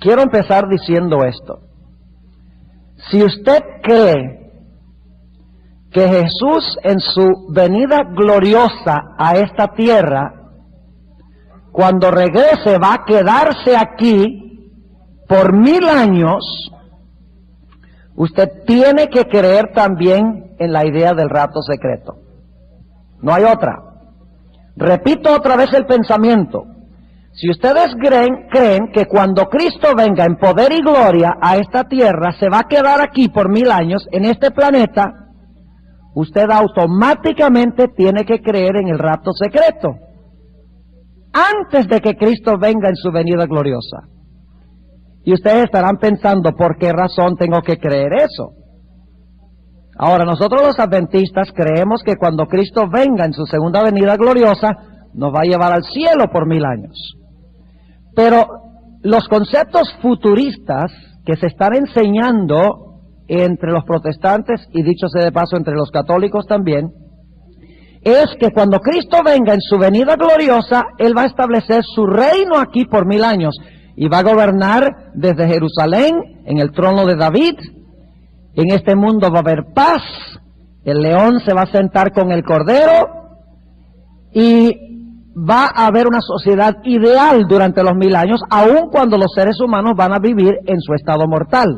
quiero empezar diciendo esto. Si usted cree que Jesús en su venida gloriosa a esta tierra, cuando regrese va a quedarse aquí por 1000 años, usted tiene que creer también en la idea del rapto secreto. No hay otra. Repito otra vez el pensamiento. Si ustedes creen que cuando Cristo venga en poder y gloria a esta tierra, se va a quedar aquí por 1000 años en este planeta, usted automáticamente tiene que creer en el rapto secreto, antes de que Cristo venga en su venida gloriosa. Y ustedes estarán pensando, ¿por qué razón tengo que creer eso? Ahora, nosotros los adventistas creemos que cuando Cristo venga en su segunda venida gloriosa, nos va a llevar al cielo por 1000 años. Pero los conceptos futuristas que se están enseñando entre los protestantes, y dicho sea de paso entre los católicos también, es que cuando Cristo venga en su venida gloriosa, Él va a establecer su reino aquí por 1000 años, y va a gobernar desde Jerusalén, en el trono de David. En este mundo va a haber paz, el león se va a sentar con el cordero, y va a haber una sociedad ideal durante los 1000 años, aun cuando los seres humanos van a vivir en su estado mortal.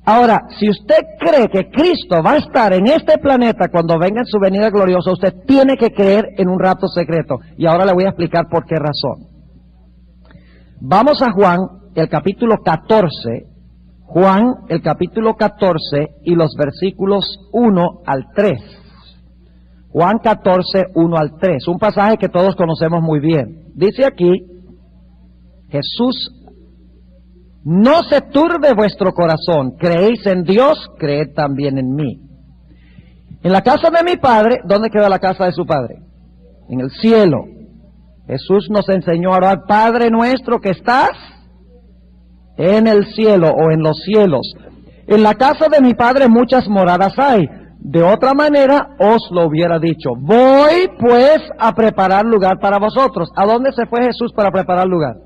Ahora, si usted cree que Cristo va a estar en este planeta cuando venga en su venida gloriosa, usted tiene que creer en un rapto secreto. Y ahora le voy a explicar por qué razón. Vamos a Juan, el capítulo 14, Juan, el capítulo 14 y los versículos 1 al 3. Juan 14, 1 al 3, un pasaje que todos conocemos muy bien. Dice aquí, Jesús: no se turbe vuestro corazón, creéis en Dios, creed también en mí. En la casa de mi Padre, ¿dónde queda la casa de su Padre? En el cielo. Jesús nos enseñó a orar: Padre nuestro que estás en el cielo o en los cielos. En la casa de mi Padre muchas moradas hay. De otra manera os lo hubiera dicho. Voy pues a preparar lugar para vosotros. ¿A dónde se fue Jesús para preparar lugar?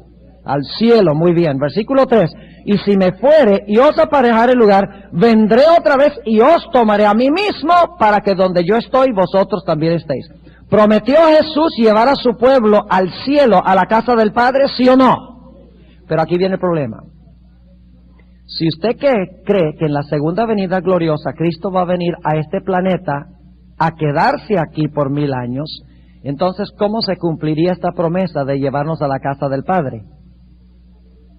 Al cielo. Muy bien. Versículo 3. Y si me fuere y os aparejare el lugar, vendré otra vez y os tomaré a mí mismo, para que donde yo estoy, vosotros también estéis. ¿Prometió Jesús llevar a su pueblo al cielo, a la casa del Padre, sí o no? Pero aquí viene el problema. Si usted cree que en la segunda venida gloriosa Cristo va a venir a este planeta a quedarse aquí por 1000 años, entonces ¿cómo se cumpliría esta promesa de llevarnos a la casa del Padre?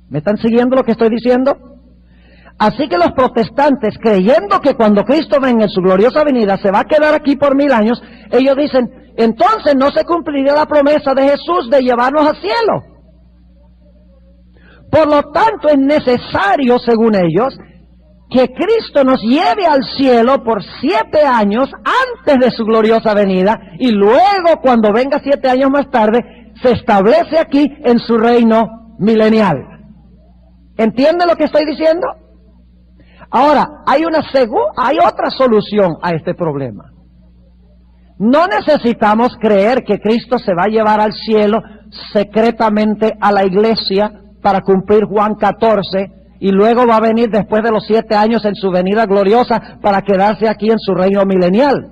¿Me están siguiendo lo que estoy diciendo? Así que los protestantes, creyendo que cuando Cristo venga en su gloriosa venida se va a quedar aquí por 1000 años, ellos dicen, entonces no se cumpliría la promesa de Jesús de llevarnos al cielo. Por lo tanto, es necesario, según ellos, que Cristo nos lleve al cielo por 7 años antes de su gloriosa venida, y luego, cuando venga 7 años más tarde, se establece aquí en su reino milenial. ¿Entiende lo que estoy diciendo? Ahora, hay otra solución a este problema. No necesitamos creer que Cristo se va a llevar al cielo secretamente a la iglesia para cumplir Juan 14, y luego va a venir después de los 7 años en su venida gloriosa para quedarse aquí en su reino milenial.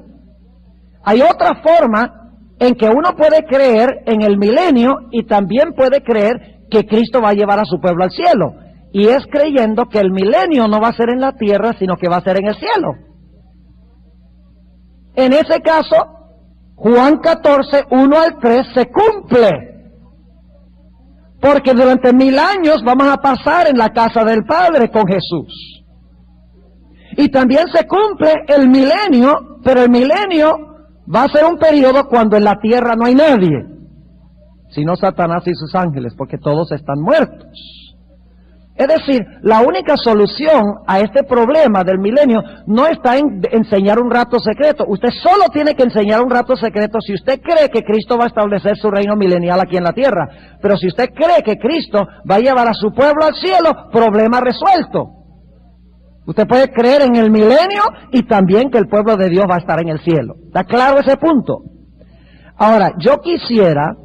Hay otra forma en que uno puede creer en el milenio y también puede creer que Cristo va a llevar a su pueblo al cielo, y es creyendo que el milenio no va a ser en la tierra, sino que va a ser en el cielo. En ese caso, Juan 14, 1 al 3 se cumple. Porque durante 1000 años vamos a pasar en la casa del Padre con Jesús. Y también se cumple el milenio, pero el milenio va a ser un periodo cuando en la tierra no hay nadie, sino Satanás y sus ángeles, porque todos están muertos. Es decir, la única solución a este problema del milenio no está en enseñar un rapto secreto. Usted solo tiene que enseñar un rapto secreto si usted cree que Cristo va a establecer su reino milenial aquí en la tierra. Pero si usted cree que Cristo va a llevar a su pueblo al cielo, problema resuelto. Usted puede creer en el milenio y también que el pueblo de Dios va a estar en el cielo. ¿Está claro ese punto? Ahora, yo quisiera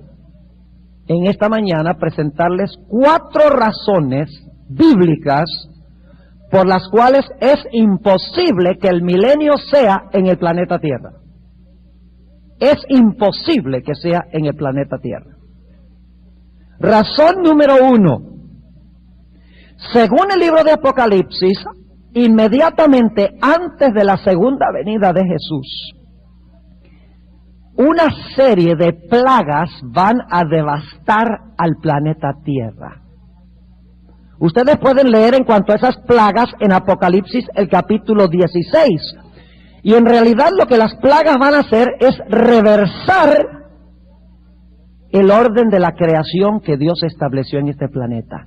en esta mañana presentarles 4 razones bíblicas por las cuales es imposible que el milenio sea en el planeta Tierra. Es imposible que sea en el planeta Tierra. Razón número 1. Según el libro de Apocalipsis, inmediatamente antes de la segunda venida de Jesús, una serie de plagas van a devastar al planeta Tierra. Ustedes pueden leer en cuanto a esas plagas en Apocalipsis el capítulo 16. Y en realidad lo que las plagas van a hacer es reversar el orden de la creación que Dios estableció en este planeta.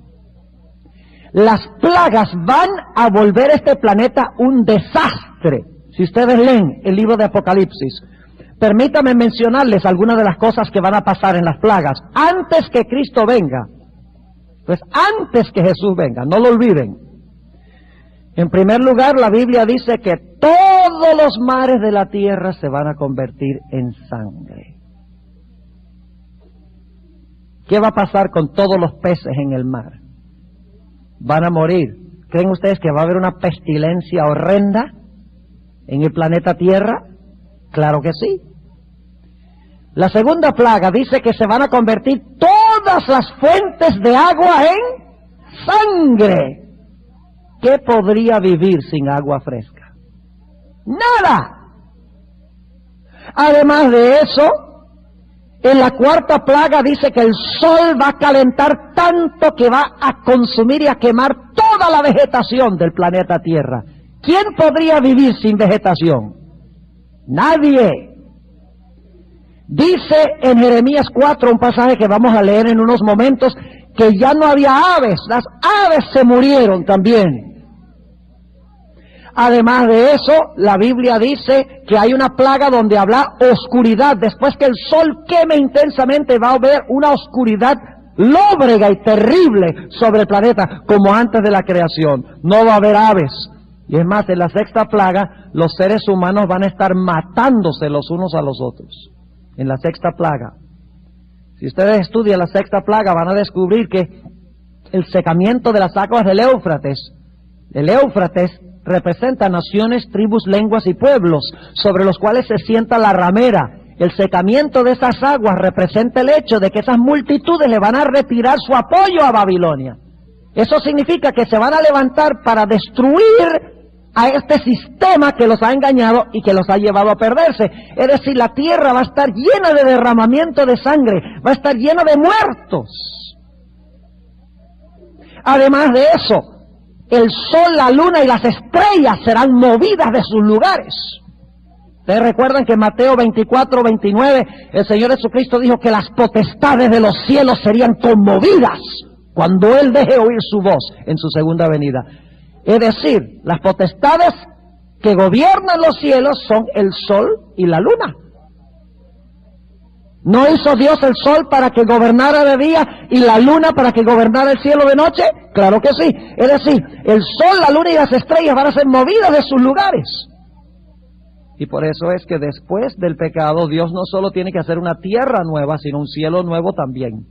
Las plagas van a volver este planeta un desastre. Si ustedes leen el libro de Apocalipsis, permítanme mencionarles algunas de las cosas que van a pasar en las plagas antes que Cristo venga. Pues antes que Jesús venga, no lo olviden. En primer lugar, la Biblia dice que todos los mares de la tierra se van a convertir en sangre. ¿Qué va a pasar con todos los peces en el mar? Van a morir. ¿Creen ustedes que va a haber una pestilencia horrenda en el planeta Tierra? Claro que sí. La segunda plaga dice que se van a convertir todas las fuentes de agua en sangre. ¿Qué podría vivir sin agua fresca? ¡Nada! Además de eso, en la cuarta plaga dice que el sol va a calentar tanto que va a consumir y a quemar toda la vegetación del planeta Tierra. ¿Quién podría vivir sin vegetación? Nadie. Dice en Jeremías 4, un pasaje que vamos a leer en unos momentos, que ya no había aves, las aves se murieron también. Además de eso, la Biblia dice que hay una plaga donde habrá oscuridad. Después que el sol queme intensamente, va a haber una oscuridad lóbrega y terrible sobre el planeta, como antes de la creación. No va a haber aves. Y es más, en la sexta plaga, los seres humanos van a estar matándose los unos a los otros. En la sexta plaga. Si ustedes estudian la sexta plaga, van a descubrir que el secamiento de las aguas del Éufrates representa naciones, tribus, lenguas y pueblos, sobre los cuales se sienta la ramera. El secamiento de esas aguas representa el hecho de que esas multitudes le van a retirar su apoyo a Babilonia. Eso significa que se van a levantar para destruir a este sistema que los ha engañado y que los ha llevado a perderse. Es decir, la tierra va a estar llena de derramamiento de sangre, va a estar llena de muertos. Además de eso, el sol, la luna y las estrellas serán movidas de sus lugares. Ustedes recuerdan que en Mateo 24:29 el Señor Jesucristo dijo que las potestades de los cielos serían conmovidas cuando Él deje oír su voz en su segunda venida. Es decir, las potestades que gobiernan los cielos son el sol y la luna. ¿No hizo Dios el sol para que gobernara de día y la luna para que gobernara el cielo de noche? Claro que sí. Es decir, el sol, la luna y las estrellas van a ser movidas de sus lugares. Y por eso es que después del pecado, Dios no solo tiene que hacer una tierra nueva, sino un cielo nuevo también.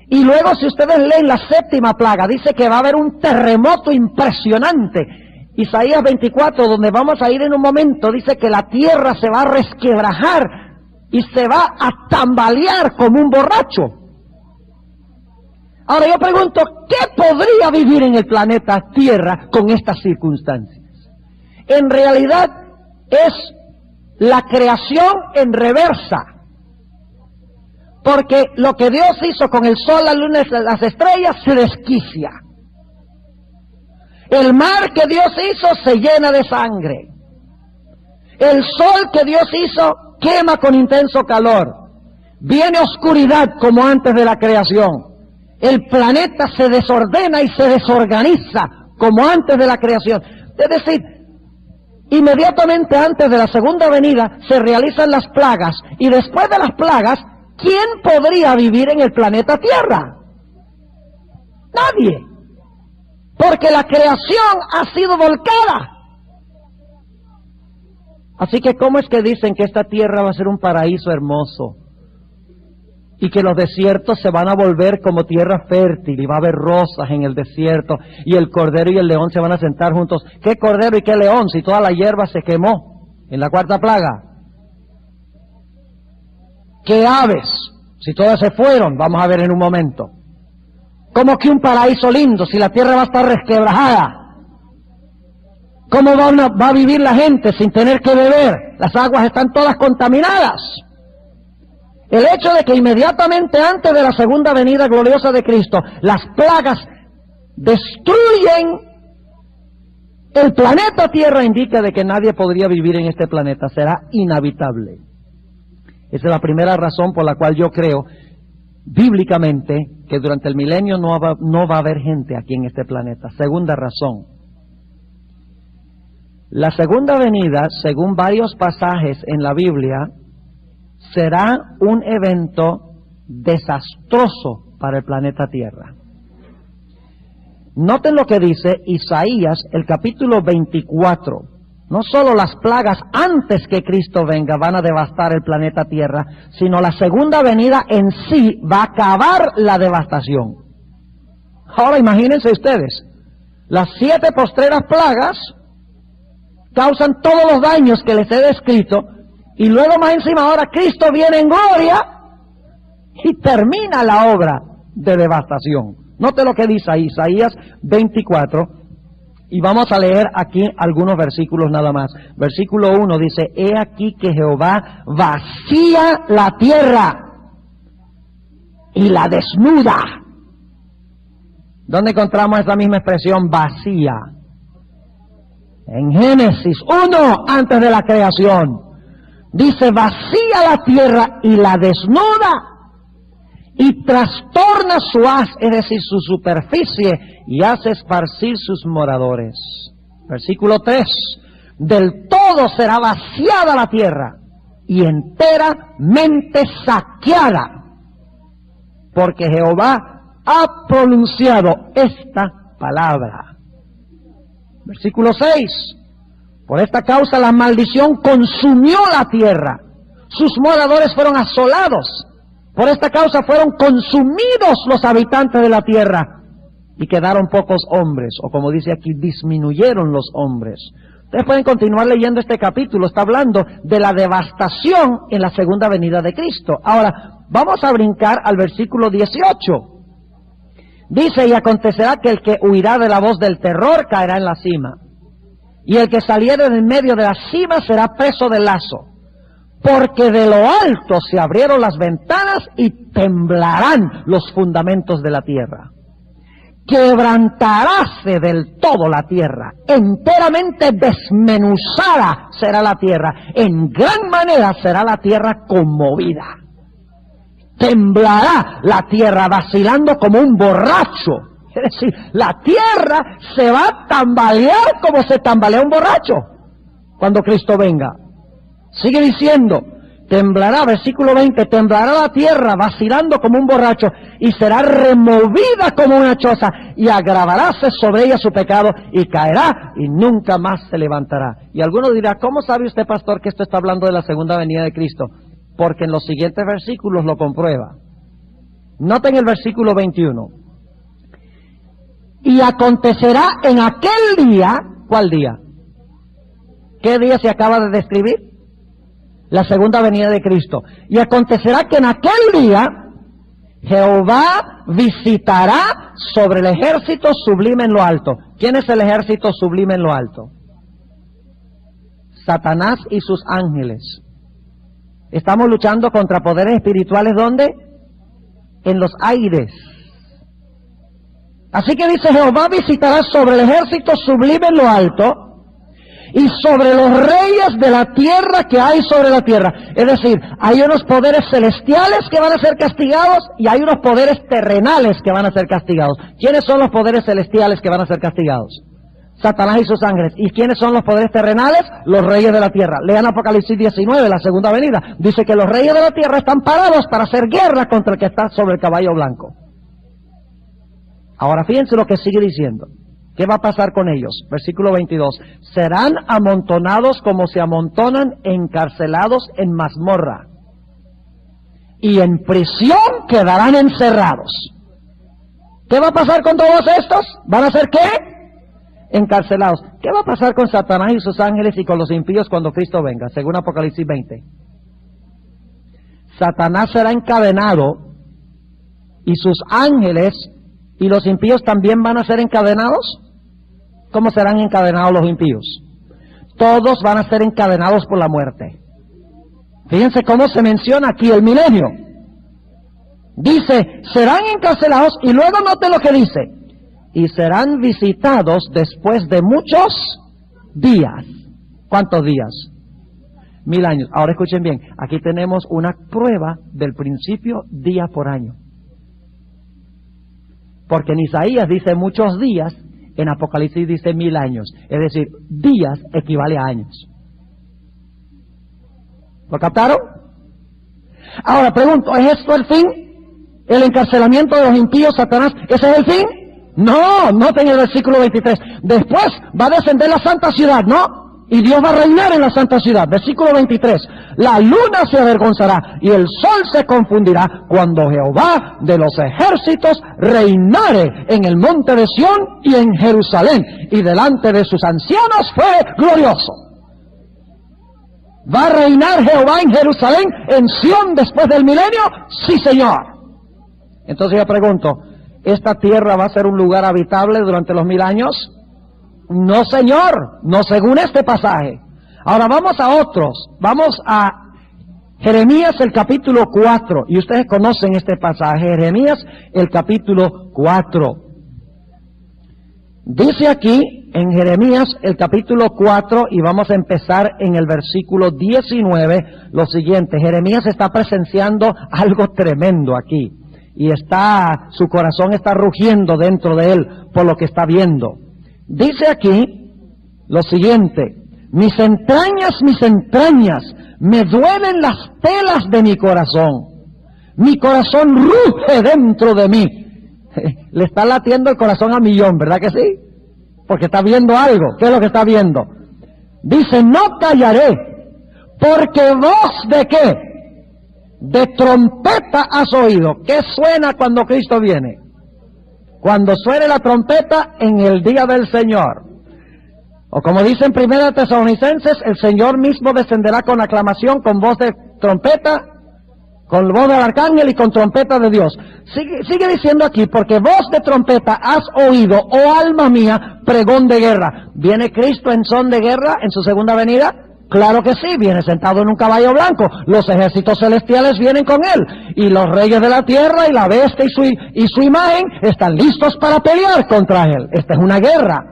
Y luego, si ustedes leen la séptima plaga, dice que va a haber un terremoto impresionante. Isaías 24, donde vamos a ir en un momento, dice que la tierra se va a resquebrajar y se va a tambalear como un borracho. Ahora yo pregunto, ¿qué podría vivir en el planeta Tierra con estas circunstancias? En realidad es la creación en reversa. Porque lo que Dios hizo con el sol, la luna y las estrellas se desquicia. El mar que Dios hizo se llena de sangre. El sol que Dios hizo quema con intenso calor. Viene oscuridad como antes de la creación. El planeta se desordena y se desorganiza como antes de la creación. Es decir, inmediatamente antes de la segunda venida se realizan las plagas. Y después de las plagas, ¿quién podría vivir en el planeta Tierra? Nadie. Porque la creación ha sido volcada. Así que, ¿cómo es que dicen que esta tierra va a ser un paraíso hermoso? y que los desiertos se van a volver como tierra fértil y va a haber rosas en el desierto y el cordero y el león se van a sentar juntos. ¿Qué cordero y qué león si toda la hierba se quemó en la cuarta plaga? ¿Qué aves si todas se fueron? Vamos a ver en un momento. ¿Cómo que un paraíso lindo si la tierra va a estar resquebrajada? ¿Cómo va a vivir la gente sin tener que beber? Las aguas están todas contaminadas. El hecho de que inmediatamente antes de la segunda venida gloriosa de Cristo, las plagas destruyen el planeta Tierra, indica de que nadie podría vivir en este planeta, será inhabitable. Esa es la primera razón por la cual yo creo, bíblicamente, que durante el milenio no va a haber gente aquí en este planeta. Segunda razón. La segunda venida, según varios pasajes en la Biblia, será un evento desastroso para el planeta Tierra. Noten lo que dice Isaías, el capítulo 24. No solo las plagas antes que Cristo venga van a devastar el planeta Tierra, sino la segunda venida en sí va a acabar la devastación. Ahora imagínense ustedes, las 7 postreras plagas causan todos los daños que les he descrito, y luego más encima ahora Cristo viene en gloria y termina la obra de devastación. Note lo que dice ahí, Isaías 24, y vamos a leer aquí algunos versículos nada más. Versículo 1 dice, he aquí que Jehová vacía la tierra y la desnuda. ¿Dónde encontramos esa misma expresión, vacía? En Génesis 1, antes de la creación. Dice, vacía la tierra y la desnuda, y trastorna su haz, es decir, su superficie, y hace esparcir sus moradores. Versículo 3, del todo será vaciada la tierra, y enteramente saqueada, porque Jehová ha pronunciado esta palabra. Versículo 6, por esta causa la maldición consumió la tierra, sus moradores fueron asolados, por esta causa fueron consumidos los habitantes de la tierra, y quedaron pocos hombres, o como dice aquí, disminuyeron los hombres. Ustedes pueden continuar leyendo este capítulo, está hablando de la devastación en la segunda venida de Cristo. Ahora, vamos a brincar al versículo 18. Dice, y acontecerá que el que huirá de la voz del terror caerá en la cima, y el que saliere en medio de la cima será preso del lazo, porque de lo alto se abrieron las ventanas y temblarán los fundamentos de la tierra. Quebrantaráse del todo la tierra, enteramente desmenuzada será la tierra, en gran manera será la tierra conmovida. Temblará la tierra vacilando como un borracho. Es decir, la tierra se va a tambalear como se tambalea un borracho cuando Cristo venga. Sigue diciendo, temblará, versículo 20, temblará la tierra vacilando como un borracho y será removida como una choza y agravaráse sobre ella su pecado y caerá y nunca más se levantará. Y alguno dirá, ¿cómo sabe usted, pastor, que esto está hablando de la segunda venida de Cristo? Porque en los siguientes versículos lo comprueba. Noten el versículo 21. Y acontecerá en aquel día, ¿cuál día? ¿Qué día se acaba de describir? La segunda venida de Cristo. Y acontecerá que en aquel día Jehová visitará sobre el ejército sublime en lo alto. ¿Quién es el ejército sublime en lo alto? Satanás y sus ángeles. Estamos luchando contra poderes espirituales, ¿dónde? En los aires. Así que dice, Jehová visitará sobre el ejército sublime en lo alto y sobre los reyes de la tierra que hay sobre la tierra. Es decir, hay unos poderes celestiales que van a ser castigados y hay unos poderes terrenales que van a ser castigados. ¿Quiénes son los poderes celestiales que van a ser castigados? Satanás y sus ángeles. ¿Y quiénes son los poderes terrenales? Los reyes de la tierra. Lean Apocalipsis 19, la segunda venida. Dice que los reyes de la tierra están parados para hacer guerra contra el que está sobre el caballo blanco. Ahora fíjense lo que sigue diciendo. ¿Qué va a pasar con ellos? Versículo 22. Serán amontonados como se amontonan encarcelados en mazmorra. y en prisión quedarán encerrados. ¿Qué va a pasar con todos estos? ¿Van a ser qué? Encarcelados. ¿Qué va a pasar con Satanás y sus ángeles y con los impíos cuando Cristo venga? Según Apocalipsis 20. Satanás será encadenado y sus ángeles y los impíos también van a ser encadenados. ¿Cómo serán encadenados los impíos? Todos van a ser encadenados por la muerte. Fíjense cómo se menciona aquí el milenio. Dice, serán encarcelados y luego note lo que dice. Y serán visitados después de muchos días. ¿Cuántos días? 1000 años. Ahora escuchen bien, aquí tenemos una prueba del principio día por año. Porque en Isaías dice muchos días, en Apocalipsis dice 1000 años. Es decir, días equivale a años. ¿Lo captaron? Ahora pregunto, ¿es esto el fin? ¿El encarcelamiento de los impíos, Satanás? ¿Ese es el fin? No, noten el versículo 23. Después va a descender la santa ciudad, ¿no? Y Dios va a reinar en la santa ciudad. Versículo 23. La luna se avergonzará y el sol se confundirá cuando Jehová de los ejércitos reinare en el monte de Sión y en Jerusalén. Y delante de sus ancianos fue glorioso. ¿Va a reinar Jehová en Jerusalén, en Sión, después del milenio? Sí, Señor. Entonces yo pregunto, ¿esta tierra va a ser un lugar habitable durante los 1000 años? No, Señor, no según este pasaje. Ahora vamos a otros. Vamos a Jeremías el capítulo 4. Y ustedes conocen este pasaje. Jeremías el capítulo 4. Dice aquí en Jeremías el capítulo 4 y vamos a empezar en el versículo 19 lo siguiente. Jeremías está presenciando algo tremendo aquí. Y su corazón está rugiendo dentro de él por lo que está viendo. Dice aquí lo siguiente: mis entrañas, me duelen las telas de mi corazón. Mi corazón ruge dentro de mí. Le está latiendo el corazón a millón, ¿verdad que sí? Porque está viendo algo. ¿Qué es lo que está viendo? Dice, no callaré, porque voz de ¿qué? De trompeta has oído. ¿Qué suena cuando Cristo viene? Cuando suene la trompeta en el día del Señor. O como dice en 1 Tesalonicenses, el Señor mismo descenderá con aclamación, con voz de trompeta, con voz del arcángel y con trompeta de Dios. Sigue diciendo aquí, porque voz de trompeta has oído, oh alma mía, pregón de guerra. ¿Viene Cristo en son de guerra en su segunda venida? Claro que sí, viene sentado en un caballo blanco. Los ejércitos celestiales vienen con él. Y los reyes de la tierra y la bestia y su imagen están listos para pelear contra él. Esta es una guerra.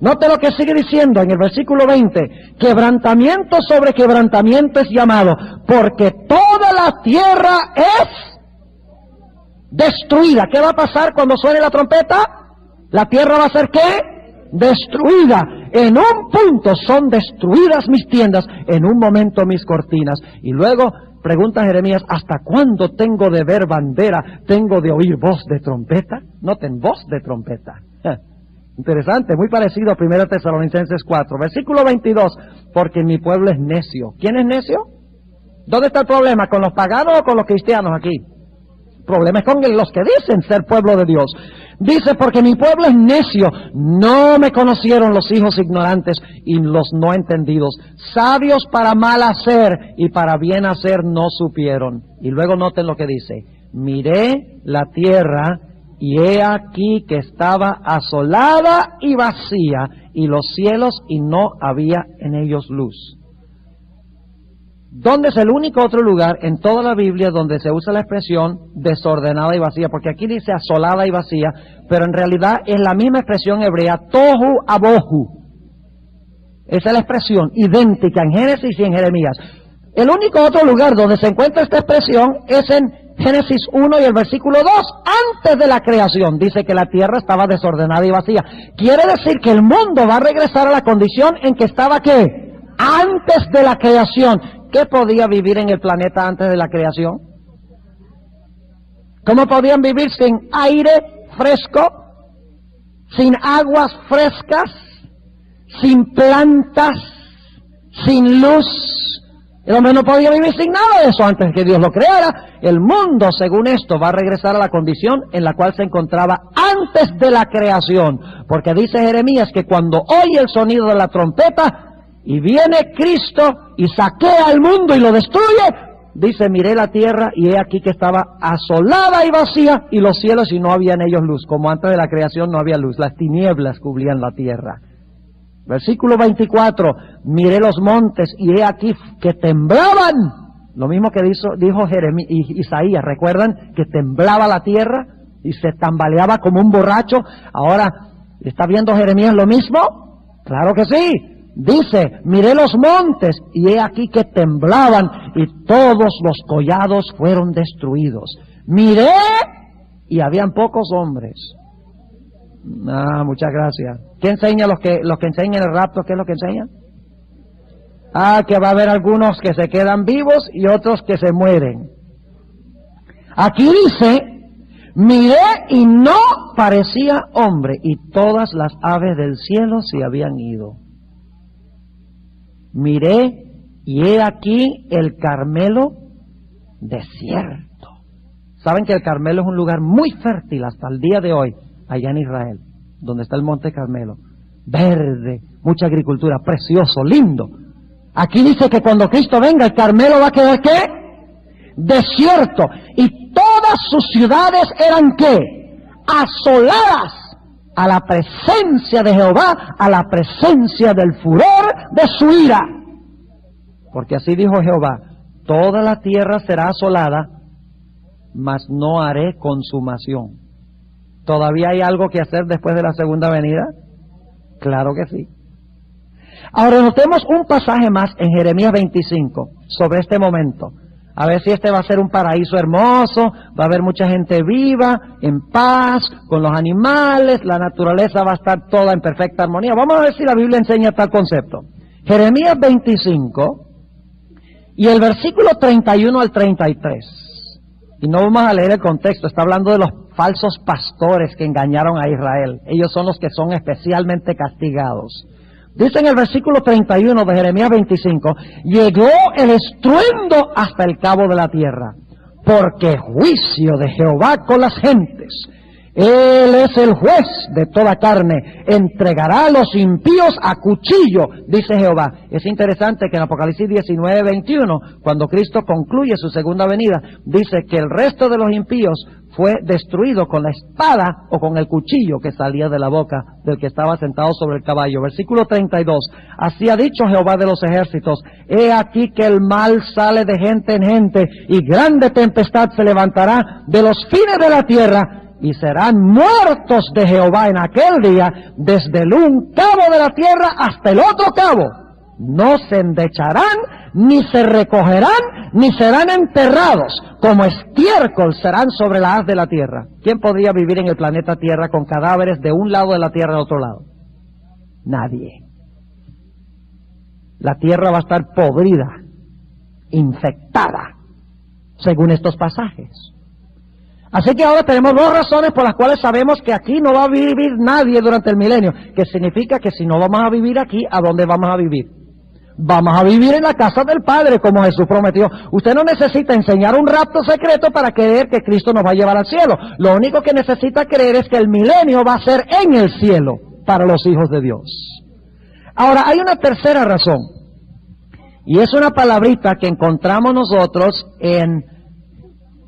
Note lo que sigue diciendo en el versículo 20. Quebrantamiento sobre quebrantamiento es llamado, porque toda la tierra es destruida. ¿Qué va a pasar cuando suene la trompeta? ¿La tierra va a ser qué? Destruida. En un punto son destruidas mis tiendas, en un momento mis cortinas. Y luego pregunta Jeremías, ¿hasta cuándo tengo de ver bandera? ¿Tengo de oír voz de trompeta? Noten, voz de trompeta. Interesante, muy parecido a 1 Tesalonicenses 4. Versículo 22, porque mi pueblo es necio. ¿Quién es necio? ¿Dónde está el problema? ¿Con los paganos o con los cristianos aquí? El problema es con los que dicen ser pueblo de Dios. Dice, porque mi pueblo es necio, no me conocieron los hijos ignorantes y los no entendidos. Sabios para mal hacer y para bien hacer no supieron. Y luego noten lo que dice. Miré la tierra y he aquí que estaba asolada y vacía, y los cielos y no había en ellos luz. ¿Dónde es el único otro lugar en toda la Biblia donde se usa la expresión desordenada y vacía? Porque aquí dice asolada y vacía, pero en realidad es la misma expresión hebrea, tohu abohu. Esa es la expresión idéntica en Génesis y en Jeremías. El único otro lugar donde se encuentra esta expresión es en Génesis 1 y el versículo 2, antes de la creación. Dice que la tierra estaba desordenada y vacía. Quiere decir que el mundo va a regresar a la condición en que estaba, ¿qué? Antes de la creación. ¿Qué podía vivir en el planeta antes de la creación? ¿Cómo podían vivir sin aire fresco, sin aguas frescas, sin plantas, sin luz? El hombre no podía vivir sin nada de eso antes que Dios lo creara. El mundo, según esto, va a regresar a la condición en la cual se encontraba antes de la creación. Porque dice Jeremías que cuando oye el sonido de la trompeta y viene Cristo y saquea al mundo y lo destruye, dice, miré la tierra y he aquí que estaba asolada y vacía, y los cielos y no había en ellos luz. Como antes de la creación no había luz, las tinieblas cubrían la tierra. Versículo 24, miré los montes y he aquí que temblaban. Lo mismo que dijo Isaías, ¿recuerdan? Que temblaba la tierra y se tambaleaba como un borracho. Ahora, ¿está viendo Jeremías lo mismo? Claro que sí. Dice, miré los montes y he aquí que temblaban y todos los collados fueron destruidos. Miré y habían pocos hombres. Muchas gracias. ¿Qué enseña los que enseñan el rapto? ¿Qué es lo que enseñan? Que va a haber algunos que se quedan vivos y otros que se mueren. Aquí dice, miré y no parecía hombre, y todas las aves del cielo se habían ido. Miré y he aquí el Carmelo desierto. Saben que el Carmelo es un lugar muy fértil hasta el día de hoy, allá en Israel, donde está el Monte Carmelo. Verde, mucha agricultura, precioso, lindo. Aquí dice que cuando Cristo venga, el Carmelo va a quedar ¿qué? Desierto. Y todas sus ciudades eran ¿qué? Asoladas a la presencia de Jehová, a la presencia del furor de su ira. Porque así dijo Jehová, toda la tierra será asolada, mas no haré consumación. ¿Todavía hay algo que hacer después de la segunda venida? Claro que sí. Ahora notemos un pasaje más en Jeremías 25 sobre este momento. A ver si este va a ser un paraíso hermoso, va a haber mucha gente viva, en paz, con los animales, la naturaleza va a estar toda en perfecta armonía. Vamos a ver si la Biblia enseña tal concepto. Jeremías 25 y el versículo 31 al 33. Y no vamos a leer el contexto, está hablando de los falsos pastores que engañaron a Israel. Ellos son los que son especialmente castigados. Dice en el versículo 31 de Jeremías 25, llegó el estruendo hasta el cabo de la tierra, porque juicio de Jehová con las gentes. Él es el juez de toda carne, entregará a los impíos a cuchillo, dice Jehová. Es interesante que en Apocalipsis 19, 21, cuando Cristo concluye su segunda venida, dice que el resto de los impíos fue destruido con la espada o con el cuchillo que salía de la boca del que estaba sentado sobre el caballo. Versículo 32, así ha dicho Jehová de los ejércitos, he aquí que el mal sale de gente en gente, y grande tempestad se levantará de los fines de la tierra, y serán muertos de Jehová en aquel día, desde el un cabo de la tierra hasta el otro cabo. No se endecharán, ni se recogerán, ni serán enterrados. Como estiércol serán sobre la haz de la tierra. ¿Quién podría vivir en el planeta Tierra con cadáveres de un lado de la tierra al otro lado? Nadie. La tierra va a estar podrida, infectada, según estos pasajes. Así que ahora tenemos dos razones por las cuales sabemos que aquí no va a vivir nadie durante el milenio, que significa que si no vamos a vivir aquí, ¿a dónde vamos a vivir? Vamos a vivir en la casa del Padre, como Jesús prometió. Usted no necesita enseñar un rapto secreto para creer que Cristo nos va a llevar al cielo. Lo único que necesita creer es que el milenio va a ser en el cielo para los hijos de Dios. Ahora, hay una tercera razón, y es una palabrita que encontramos nosotros en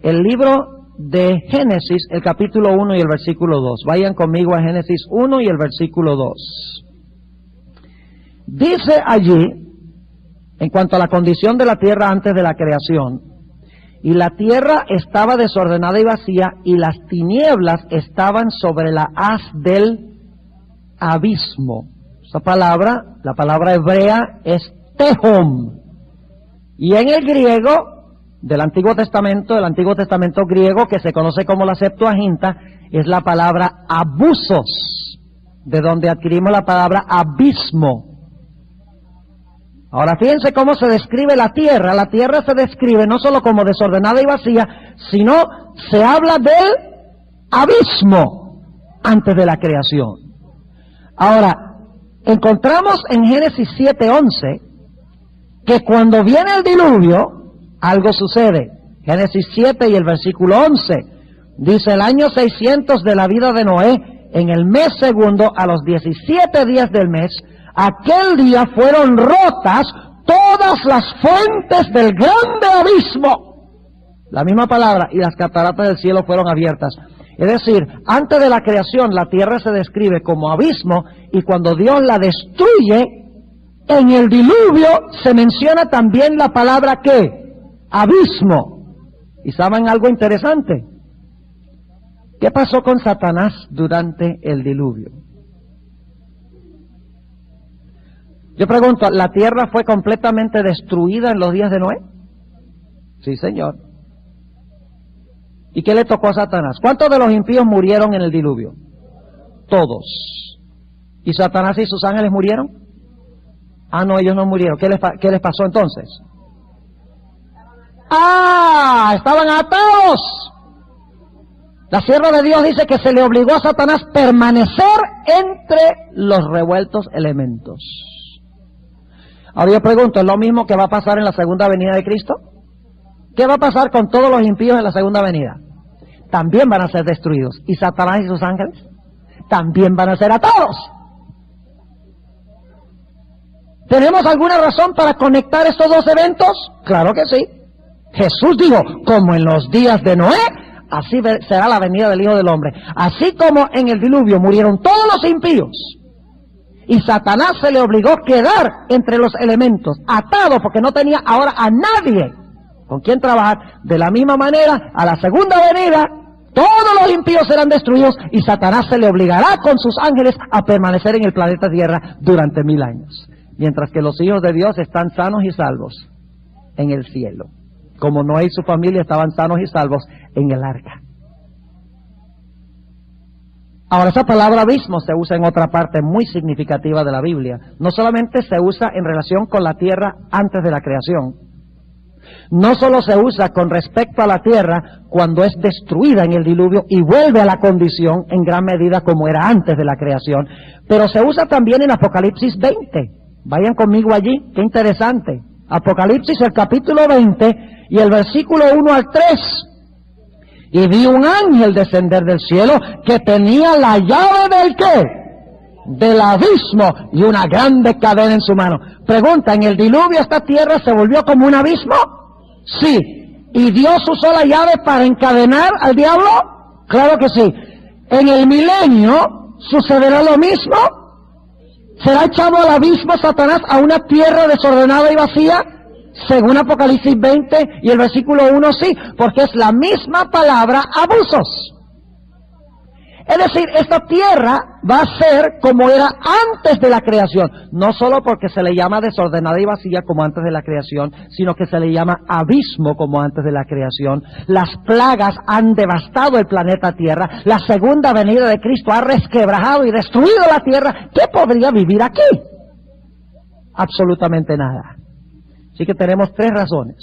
el libro de Génesis, el capítulo 1 y el versículo 2. Vayan conmigo a Génesis 1 y el versículo 2. Dice allí, en cuanto a la condición de la tierra antes de la creación, y la tierra estaba desordenada y vacía, y las tinieblas estaban sobre la haz del abismo. Esa palabra, la palabra hebrea es tehom, y en el griego del Antiguo Testamento griego, que se conoce como la Septuaginta, es la palabra abusos, de donde adquirimos la palabra abismo. Ahora fíjense cómo se describe la tierra. La tierra se describe no solo como desordenada y vacía, sino se habla del abismo antes de la creación. Ahora, encontramos en Génesis 7:11 que cuando viene el diluvio, algo sucede. Génesis 7 y el versículo 11, dice: el año 600 de la vida de Noé, en el mes segundo, a los 17 días del mes, aquel día fueron rotas todas las fuentes del grande abismo. La misma palabra, y las cataratas del cielo fueron abiertas. Es decir, antes de la creación la tierra se describe como abismo, y cuando Dios la destruye, en el diluvio se menciona también la palabra ¿qué? Abismo. ¿Y saben algo interesante? ¿Qué pasó con Satanás durante el diluvio? Yo pregunto, ¿la tierra fue completamente destruida en los días de Noé? Sí, señor. ¿Y qué le tocó a Satanás? ¿Cuántos de los impíos murieron en el diluvio? Todos. ¿Y Satanás y sus ángeles murieron? Ah, no, ellos no murieron. ¿Qué les pasó entonces? ¡Ah! ¡Estaban atados! La sierva de Dios dice que se le obligó a Satanás permanecer entre los revueltos elementos. Ahora yo pregunto, ¿es lo mismo que va a pasar en la segunda venida de Cristo? ¿Qué va a pasar con todos los impíos en la segunda venida? También van a ser destruidos. ¿Y Satanás y sus ángeles? También van a ser atados. ¿Tenemos alguna razón para conectar estos dos eventos? Claro que sí. Jesús dijo, como en los días de Noé, así será la venida del Hijo del Hombre. Así como en el diluvio murieron todos los impíos, y Satanás se le obligó a quedar entre los elementos, atado porque no tenía ahora a nadie con quien trabajar. De la misma manera, a la segunda venida, todos los impíos serán destruidos y Satanás se le obligará con sus ángeles a permanecer en el planeta Tierra durante 1000 años. Mientras que los hijos de Dios están sanos y salvos en el cielo, como Noé y su familia estaban sanos y salvos en el arca. Ahora, esa palabra abismo se usa en otra parte muy significativa de la Biblia. No solamente se usa en relación con la tierra antes de la creación, no solo se usa con respecto a la tierra cuando es destruida en el diluvio y vuelve a la condición en gran medida como era antes de la creación, pero se usa también en Apocalipsis 20. Vayan conmigo allí, qué interesante. Apocalipsis, el capítulo 20 y el versículo 1 al 3. Y vi un ángel descender del cielo que tenía la llave ¿del qué? Del abismo y una grande cadena en su mano. Pregunta, ¿en el diluvio esta tierra se volvió como un abismo? Sí. ¿Y Dios usó la llave para encadenar al diablo? Claro que sí. ¿En el milenio sucederá lo mismo? ¿Será echado al abismo Satanás a una tierra desordenada y vacía? Según Apocalipsis 20 y el versículo 1, sí, porque es la misma palabra abusos. Es decir, esta tierra va a ser como era antes de la creación, no solo porque se le llama desordenada y vacía como antes de la creación, sino que se le llama abismo como antes de la creación. Las plagas han devastado el planeta Tierra, la segunda venida de Cristo ha resquebrajado y destruido la tierra. ¿Qué podría vivir aquí? Absolutamente nada. Así que tenemos 3 razones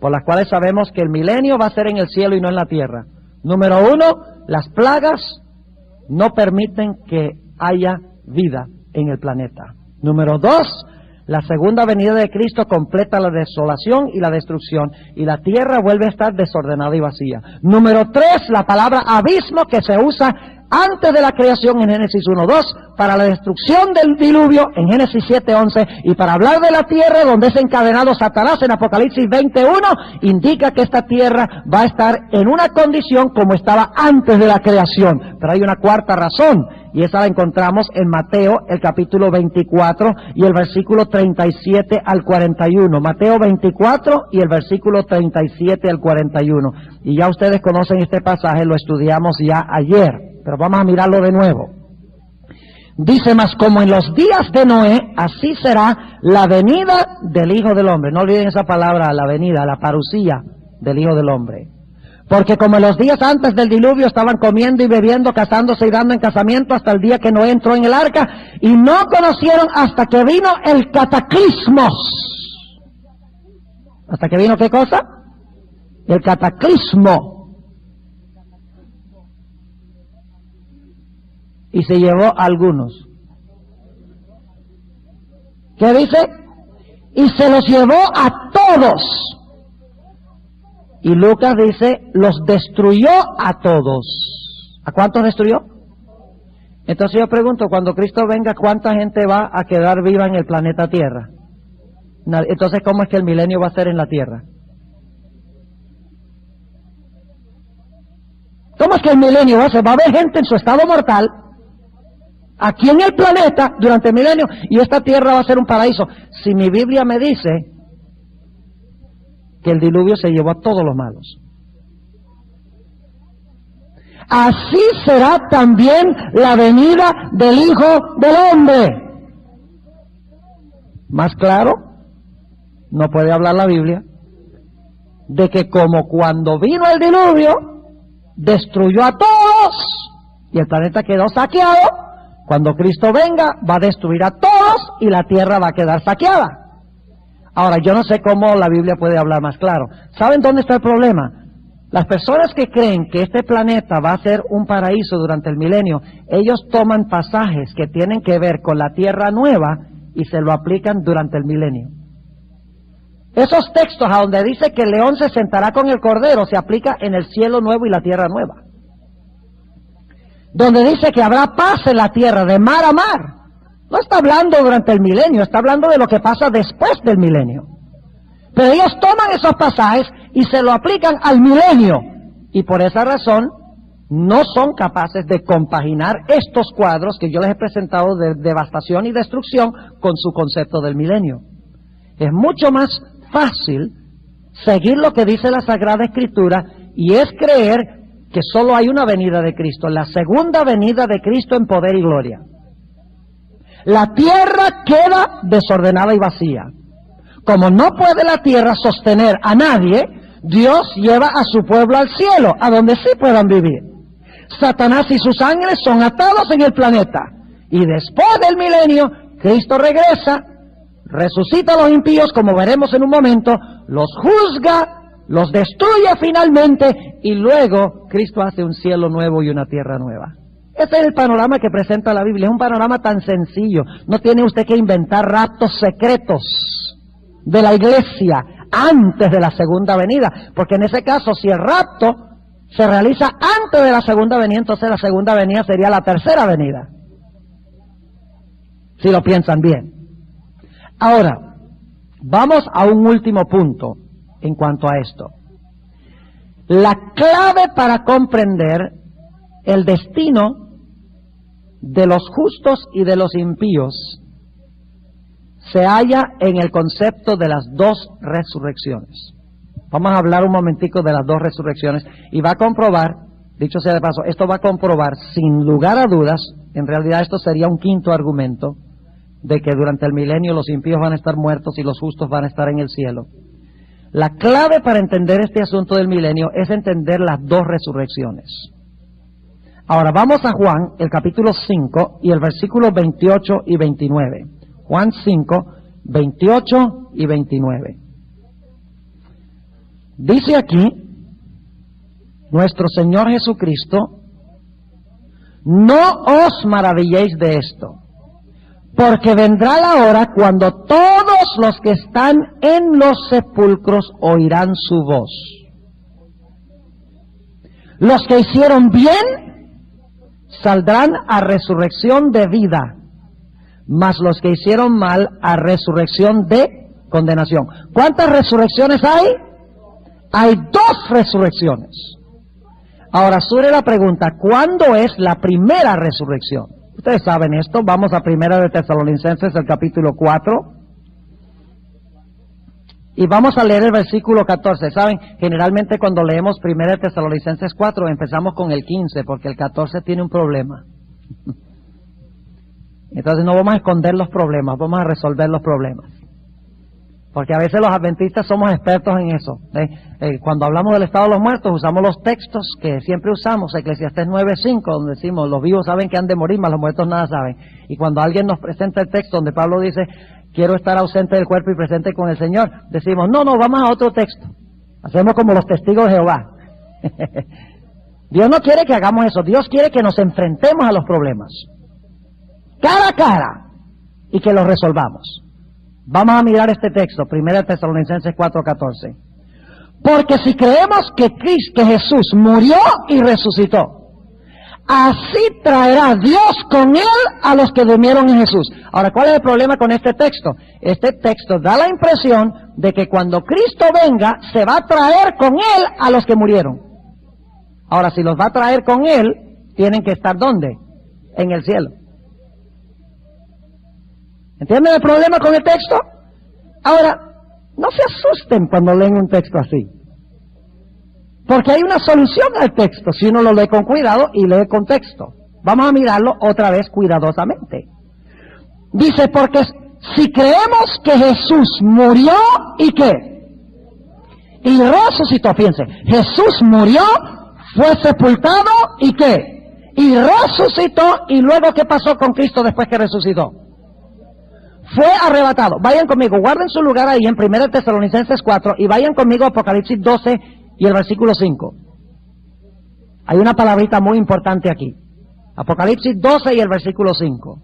por las cuales sabemos que el milenio va a ser en el cielo y no en la tierra. Número 1, las plagas no permiten que haya vida en el planeta. Número 2, la segunda venida de Cristo completa la desolación y la destrucción, y la tierra vuelve a estar desordenada y vacía. Número 3, la palabra abismo que se usa antes de la creación en Génesis 1:2, para la destrucción del diluvio en Génesis 7:11, y para hablar de la tierra donde es encadenado Satanás en Apocalipsis 20:1, indica que esta tierra va a estar en una condición como estaba antes de la creación. Pero hay una cuarta razón, y esa la encontramos en Mateo, el capítulo 24 y el versículo 37 al 41. Mateo 24 y el versículo 37 al 41. Y ya ustedes conocen este pasaje, lo estudiamos ya ayer, pero vamos a mirarlo de nuevo. Dice, mas como en los días de Noé, así será la venida del Hijo del Hombre. No olviden esa palabra, la venida, la parucía del Hijo del Hombre. Porque como en los días antes del diluvio estaban comiendo y bebiendo, casándose y dando en casamiento hasta el día que Noé entró en el arca, y no conocieron hasta que vino el cataclismos. ¿Hasta que vino qué cosa? El cataclismo. Y se llevó a algunos. ¿Qué dice? y se los llevó a todos. Y Lucas dice, los destruyó a todos. ¿A cuántos destruyó? Entonces yo pregunto, cuando Cristo venga, ¿cuánta gente va a quedar viva en el planeta Tierra? Entonces, ¿cómo es que el milenio va a ser en la Tierra? ¿Cómo es que el milenio va a ser? Va a haber gente en su estado mortal, aquí en el planeta, durante el milenio, y esta Tierra va a ser un paraíso. Si mi Biblia me dice que el diluvio se llevó a todos los malos. Así será también la venida del Hijo del Hombre. Más claro, no puede hablar la Biblia de que como cuando vino el diluvio, destruyó a todos y el planeta quedó saqueado, cuando Cristo venga va a destruir a todos y la tierra va a quedar saqueada. Ahora, yo no sé cómo la Biblia puede hablar más claro. ¿Saben dónde está el problema? Las personas que creen que este planeta va a ser un paraíso durante el milenio, ellos toman pasajes que tienen que ver con la tierra nueva y se lo aplican durante el milenio. Esos textos a donde dice que el león se sentará con el cordero se aplica en el cielo nuevo y la tierra nueva. Donde dice que habrá paz en la tierra de mar a mar. No está hablando durante el milenio, está hablando de lo que pasa después del milenio. Pero ellos toman esos pasajes y se lo aplican al milenio. Y por esa razón no son capaces de compaginar estos cuadros que yo les he presentado de devastación y destrucción con su concepto del milenio. Es mucho más fácil seguir lo que dice la Sagrada Escritura y es creer que solo hay una venida de Cristo, la segunda venida de Cristo en poder y gloria. La tierra queda desordenada y vacía. Como no puede la tierra sostener a nadie, Dios lleva a su pueblo al cielo, a donde sí puedan vivir. Satanás y sus ángeles son atados en el planeta. Y después del milenio, Cristo regresa, resucita a los impíos, como veremos en un momento, los juzga, los destruye finalmente, y luego Cristo hace un cielo nuevo y una tierra nueva. Ese es el panorama que presenta la Biblia. Es un panorama tan sencillo. No tiene usted que inventar raptos secretos de la iglesia antes de la segunda venida, porque en ese caso, si el rapto se realiza antes de la segunda venida, entonces la segunda venida sería la tercera venida, si lo piensan bien. Ahora, vamos a un último punto en cuanto a esto. La clave para comprender el destino de los justos y de los impíos se halla en el concepto de las dos resurrecciones. Vamos a hablar un momentico de las dos resurrecciones y va a comprobar, dicho sea de paso, esto va a comprobar sin lugar a dudas, en realidad esto sería un quinto argumento, de que durante el milenio los impíos van a estar muertos y los justos van a estar en el cielo. La clave para entender este asunto del milenio es entender las dos resurrecciones. Ahora vamos a Juan, el capítulo 5 y el versículo 28 y 29. Juan 5, 28 y 29. Dice aquí nuestro Señor Jesucristo: no os maravilléis de esto, porque vendrá la hora cuando todos los que están en los sepulcros oirán su voz. Los que hicieron bien saldrán a resurrección de vida, mas los que hicieron mal a resurrección de condenación. ¿Cuántas resurrecciones hay? Hay dos resurrecciones. Ahora surge la pregunta, ¿cuándo es la primera resurrección? Ustedes saben esto. Vamos a Primera de Tesalonicenses, el capítulo 4. Y vamos a leer el versículo 14. ¿Saben? Generalmente cuando leemos Primera de Tesalonicenses 4 empezamos con el 15, porque el 14 tiene un problema. Entonces no vamos a esconder los problemas, vamos a resolver los problemas. Porque a veces los adventistas somos expertos en eso. Cuando hablamos del estado de los muertos, usamos los textos que siempre usamos, Eclesiastés 9:5, donde decimos, los vivos saben que han de morir, mas los muertos nada saben. Y cuando alguien nos presenta el texto donde Pablo dice, quiero estar ausente del cuerpo y presente con el Señor, decimos, no, vamos a otro texto. Hacemos como los testigos de Jehová. Dios no quiere que hagamos eso, Dios quiere que nos enfrentemos a los problemas, cara a cara, y que los resolvamos. Vamos a mirar este texto, 1 Tesalonicenses 4:14. Porque si creemos que Jesús murió y resucitó, así traerá Dios con Él a los que durmieron en Jesús. Ahora, ¿cuál es el problema con este texto? Este texto da la impresión de que cuando Cristo venga, se va a traer con Él a los que murieron. Ahora, si los va a traer con Él, tienen que estar ¿dónde? En el cielo. ¿Entienden el problema con el texto? Ahora, no se asusten cuando leen un texto así. Porque hay una solución al texto si uno lo lee con cuidado y lee el contexto. Vamos a mirarlo otra vez cuidadosamente. Dice, porque si creemos que Jesús murió y ¿qué? Y resucitó, fíjense. Jesús murió, fue sepultado y ¿qué? Y resucitó. ¿Y luego qué pasó con Cristo después que resucitó? Fue arrebatado. Vayan conmigo, guarden su lugar ahí en 1 Tesalonicenses 4 y vayan conmigo a Apocalipsis 12 y el versículo 5. Hay una palabrita muy importante aquí. Apocalipsis 12 y el versículo 5.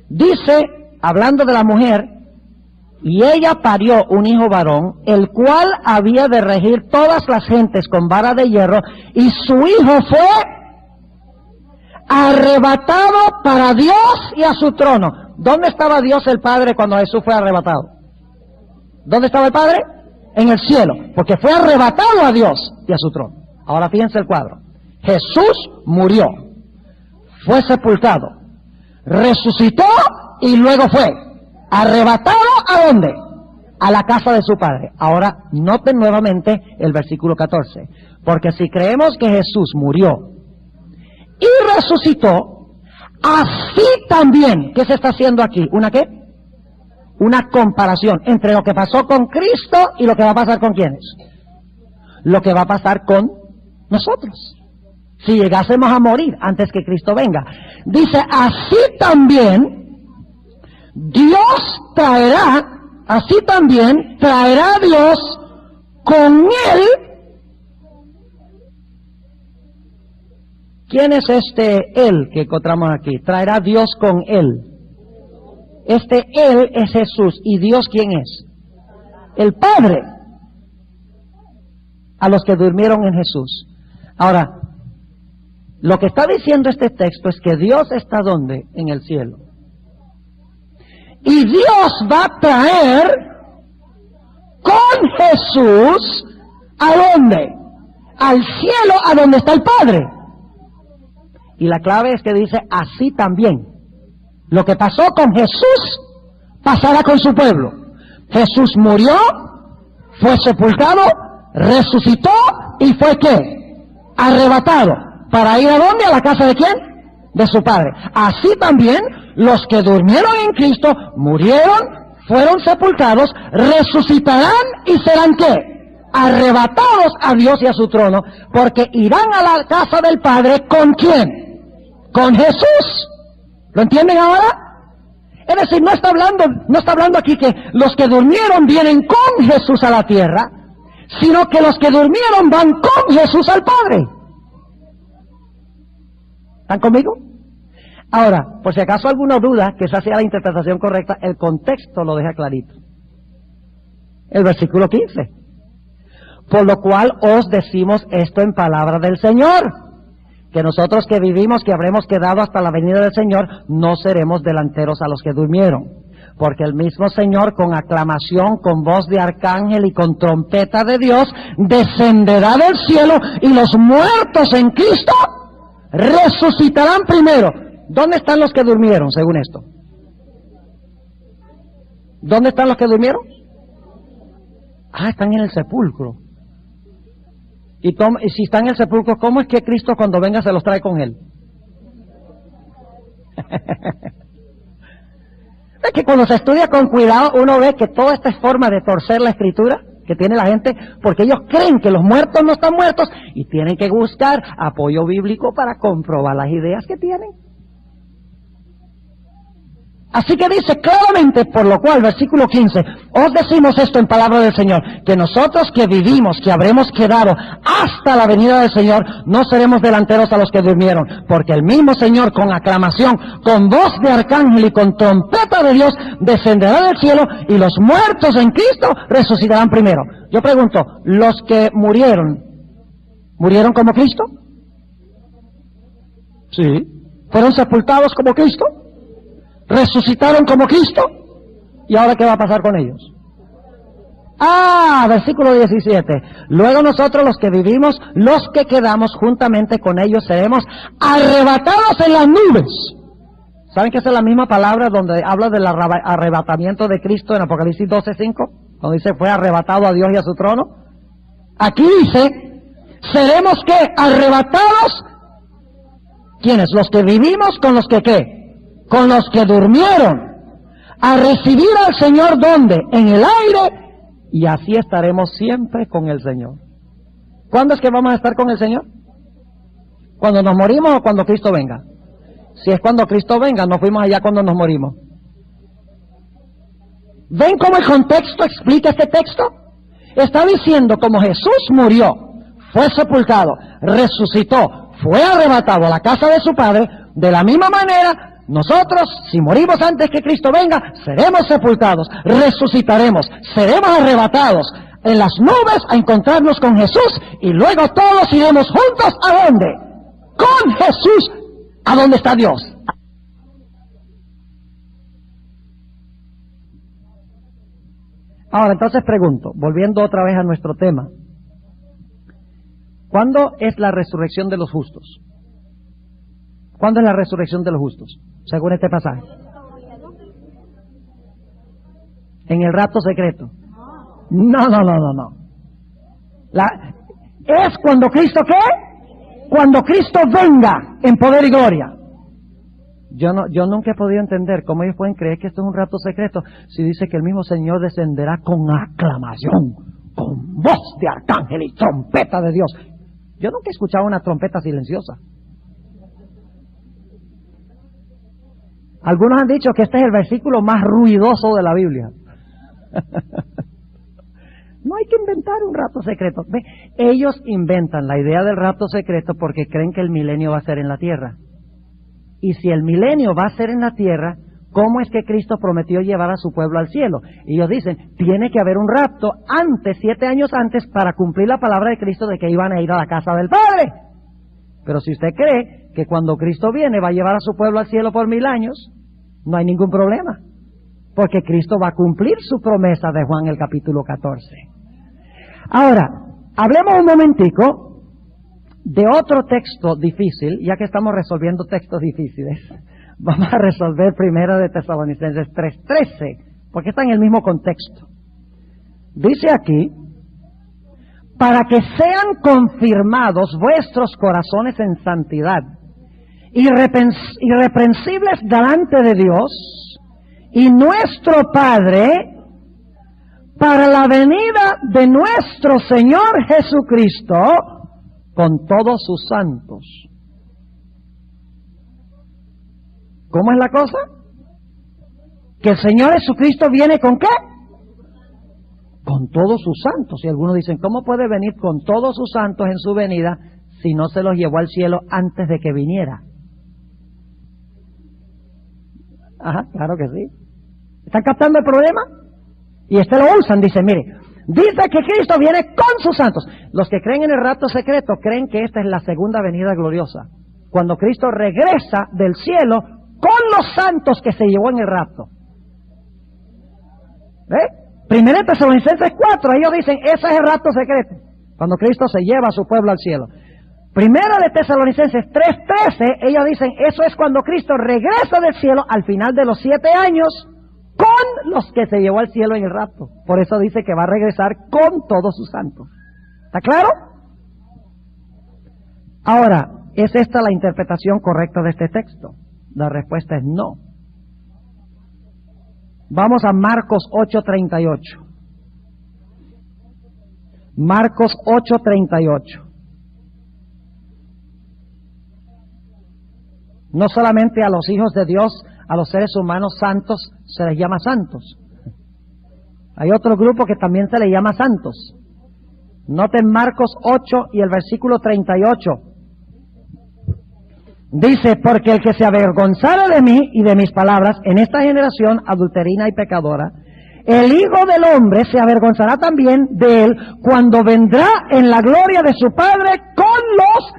Dice, hablando de la mujer, y ella parió un hijo varón, el cual había de regir todas las gentes con vara de hierro, y su hijo fue arrebatado para Dios y a su trono. ¿Dónde estaba Dios el Padre cuando Jesús fue arrebatado? ¿Dónde estaba el Padre? En el cielo, porque fue arrebatado a Dios y a su trono. Ahora fíjense el cuadro. Jesús murió, fue sepultado, resucitó y luego fue arrebatado ¿a dónde? A la casa de su Padre. Ahora noten nuevamente el versículo 14. Porque si creemos que Jesús murió y resucitó, así también, ¿qué se está haciendo aquí? ¿Una qué? Una comparación entre lo que pasó con Cristo y lo que va a pasar con ¿quiénes? Lo que va a pasar con nosotros. Si llegásemos a morir antes que Cristo venga. Dice, así también Dios traerá, así también traerá Dios con Él. ¿Quién es este Él que encontramos aquí? Traerá Dios con Él. Este Él es Jesús. ¿Y Dios quién es? El Padre. A los que durmieron en Jesús. Ahora, lo que está diciendo este texto es que Dios está ¿dónde? En el cielo. Y Dios va a traer con Jesús ¿a dónde? Al cielo, a donde está el Padre. Y la clave es que dice así también. Lo que pasó con Jesús, pasará con su pueblo. Jesús murió, fue sepultado, resucitó y fue ¿qué? Arrebatado. ¿Para ir a dónde? ¿A la casa de quién? De su Padre. Así también los que durmieron en Cristo, murieron, fueron sepultados, resucitarán y serán ¿qué? Arrebatados a Dios y a su trono, porque irán a la casa del Padre ¿con quién? Con Jesús. ¿Lo entienden ahora? Es decir, no está hablando aquí que los que durmieron vienen con Jesús a la tierra, sino que los que durmieron van con Jesús al Padre. ¿Están conmigo? Ahora, por si acaso alguna duda, que esa sea la interpretación correcta, el contexto lo deja clarito. El versículo 15. Por lo cual os decimos esto en palabra del Señor, que nosotros que vivimos, que habremos quedado hasta la venida del Señor, no seremos delanteros a los que durmieron. Porque el mismo Señor, con aclamación, con voz de arcángel y con trompeta de Dios, descenderá del cielo, y los muertos en Cristo resucitarán primero. ¿Dónde están los que durmieron, según esto? ¿Dónde están los que durmieron? Ah, están en el sepulcro. Y si están en el sepulcro, ¿cómo es que Cristo cuando venga se los trae con Él? Es que cuando se estudia con cuidado, uno ve que toda esta forma de torcer la Escritura que tiene la gente, porque ellos creen que los muertos no están muertos y tienen que buscar apoyo bíblico para comprobar las ideas que tienen. Así que dice claramente, por lo cual, versículo 15, os decimos esto en palabra del Señor, que nosotros que vivimos, que habremos quedado hasta la venida del Señor, no seremos delanteros a los que durmieron, porque el mismo Señor con aclamación, con voz de arcángel y con trompeta de Dios, descenderá del cielo y los muertos en Cristo resucitarán primero. Yo pregunto, ¿los que murieron como Cristo? Sí. ¿Fueron sepultados como Cristo? ¿Resucitaron como Cristo? ¿Y ahora qué va a pasar con ellos? Versículo 17. Luego nosotros los que vivimos, los que quedamos juntamente con ellos, seremos arrebatados en las nubes. ¿Saben que esa es la misma palabra donde habla del arrebatamiento de Cristo en Apocalipsis 12:5? Donde dice fue arrebatado a Dios y a su trono. Aquí dice, seremos ¿qué? Arrebatados. ¿Quiénes? Los que vivimos con los que ¿qué? Con los que durmieron, a recibir al Señor, ¿dónde? En el aire, y así estaremos siempre con el Señor. ¿Cuándo es que vamos a estar con el Señor? ¿Cuando nos morimos o cuando Cristo venga? Si es cuando Cristo venga, nos fuimos allá cuando nos morimos. ¿Ven cómo el contexto explica este texto? Está diciendo como Jesús murió, fue sepultado, resucitó, fue arrebatado a la casa de su Padre, de la misma manera, nosotros, si morimos antes que Cristo venga, seremos sepultados, resucitaremos, seremos arrebatados en las nubes a encontrarnos con Jesús y luego todos iremos juntos ¿a dónde? Con Jesús, ¿a dónde está Dios? Ahora, entonces pregunto, volviendo otra vez a nuestro tema, ¿cuándo es la resurrección de los justos? ¿Cuándo es la resurrección de los justos? Según este pasaje. En el rapto secreto. No. Es cuando Cristo ¿qué? Cuando Cristo venga en poder y gloria. Yo nunca he podido entender cómo ellos pueden creer que esto es un rapto secreto si dice que el mismo Señor descenderá con aclamación, con voz de arcángel y trompeta de Dios. Yo nunca he escuchado una trompeta silenciosa. Algunos han dicho que este es el versículo más ruidoso de la Biblia. No hay que inventar un rapto secreto. ¿Ve? Ellos inventan la idea del rapto secreto porque creen que el milenio va a ser en la tierra. Y si el milenio va a ser en la tierra, ¿cómo es que Cristo prometió llevar a su pueblo al cielo? Y ellos dicen, tiene que haber un rapto antes, 7 años antes, para cumplir la palabra de Cristo de que iban a ir a la casa del Padre. Pero si usted cree que cuando Cristo viene va a llevar a su pueblo al cielo por 1000 años, no hay ningún problema, porque Cristo va a cumplir su promesa de Juan el capítulo 14. Ahora, hablemos un momentico de otro texto difícil, ya que estamos resolviendo textos difíciles. Vamos a resolver primero de Tesalonicenses 3:13, porque está en el mismo contexto. Dice aquí, para que sean confirmados vuestros corazones en santidad, irreprensibles delante de Dios y nuestro Padre, para la venida de nuestro Señor Jesucristo con todos sus santos. ¿Cómo es la cosa? Que el Señor Jesucristo viene ¿con qué? Con todos sus santos. Y algunos dicen, ¿cómo puede venir con todos sus santos en su venida si no se los llevó al cielo antes de que viniera? Ajá, claro que sí. ¿Están captando el problema? Y lo usan, dice, mire, dice que Cristo viene con sus santos. Los que creen en el rapto secreto creen que esta es la segunda venida gloriosa, cuando Cristo regresa del cielo con los santos que se llevó en el rapto. ¿Ve? Primero Tesalonicenses 4, ellos dicen, ese es el rapto secreto, cuando Cristo se lleva a su pueblo al cielo. Primera de Tesalonicenses 3:13, ellos dicen, eso es cuando Cristo regresa del cielo al final de los 7 años con los que se llevó al cielo en el rapto. Por eso dice que va a regresar con todos sus santos. ¿Está claro? Ahora, ¿es esta la interpretación correcta de este texto? La respuesta es no. Vamos a Marcos 8:38. Marcos 8:38. No solamente a los hijos de Dios a los seres humanos santos se les llama santos. Hay otro grupo que también se les llama santos. Noten Marcos 8 y el versículo 38. Dice, porque el que se avergonzara de mí y de mis palabras en esta generación adulterina y pecadora, el Hijo del Hombre se avergonzará también de él cuando vendrá en la gloria de su Padre con los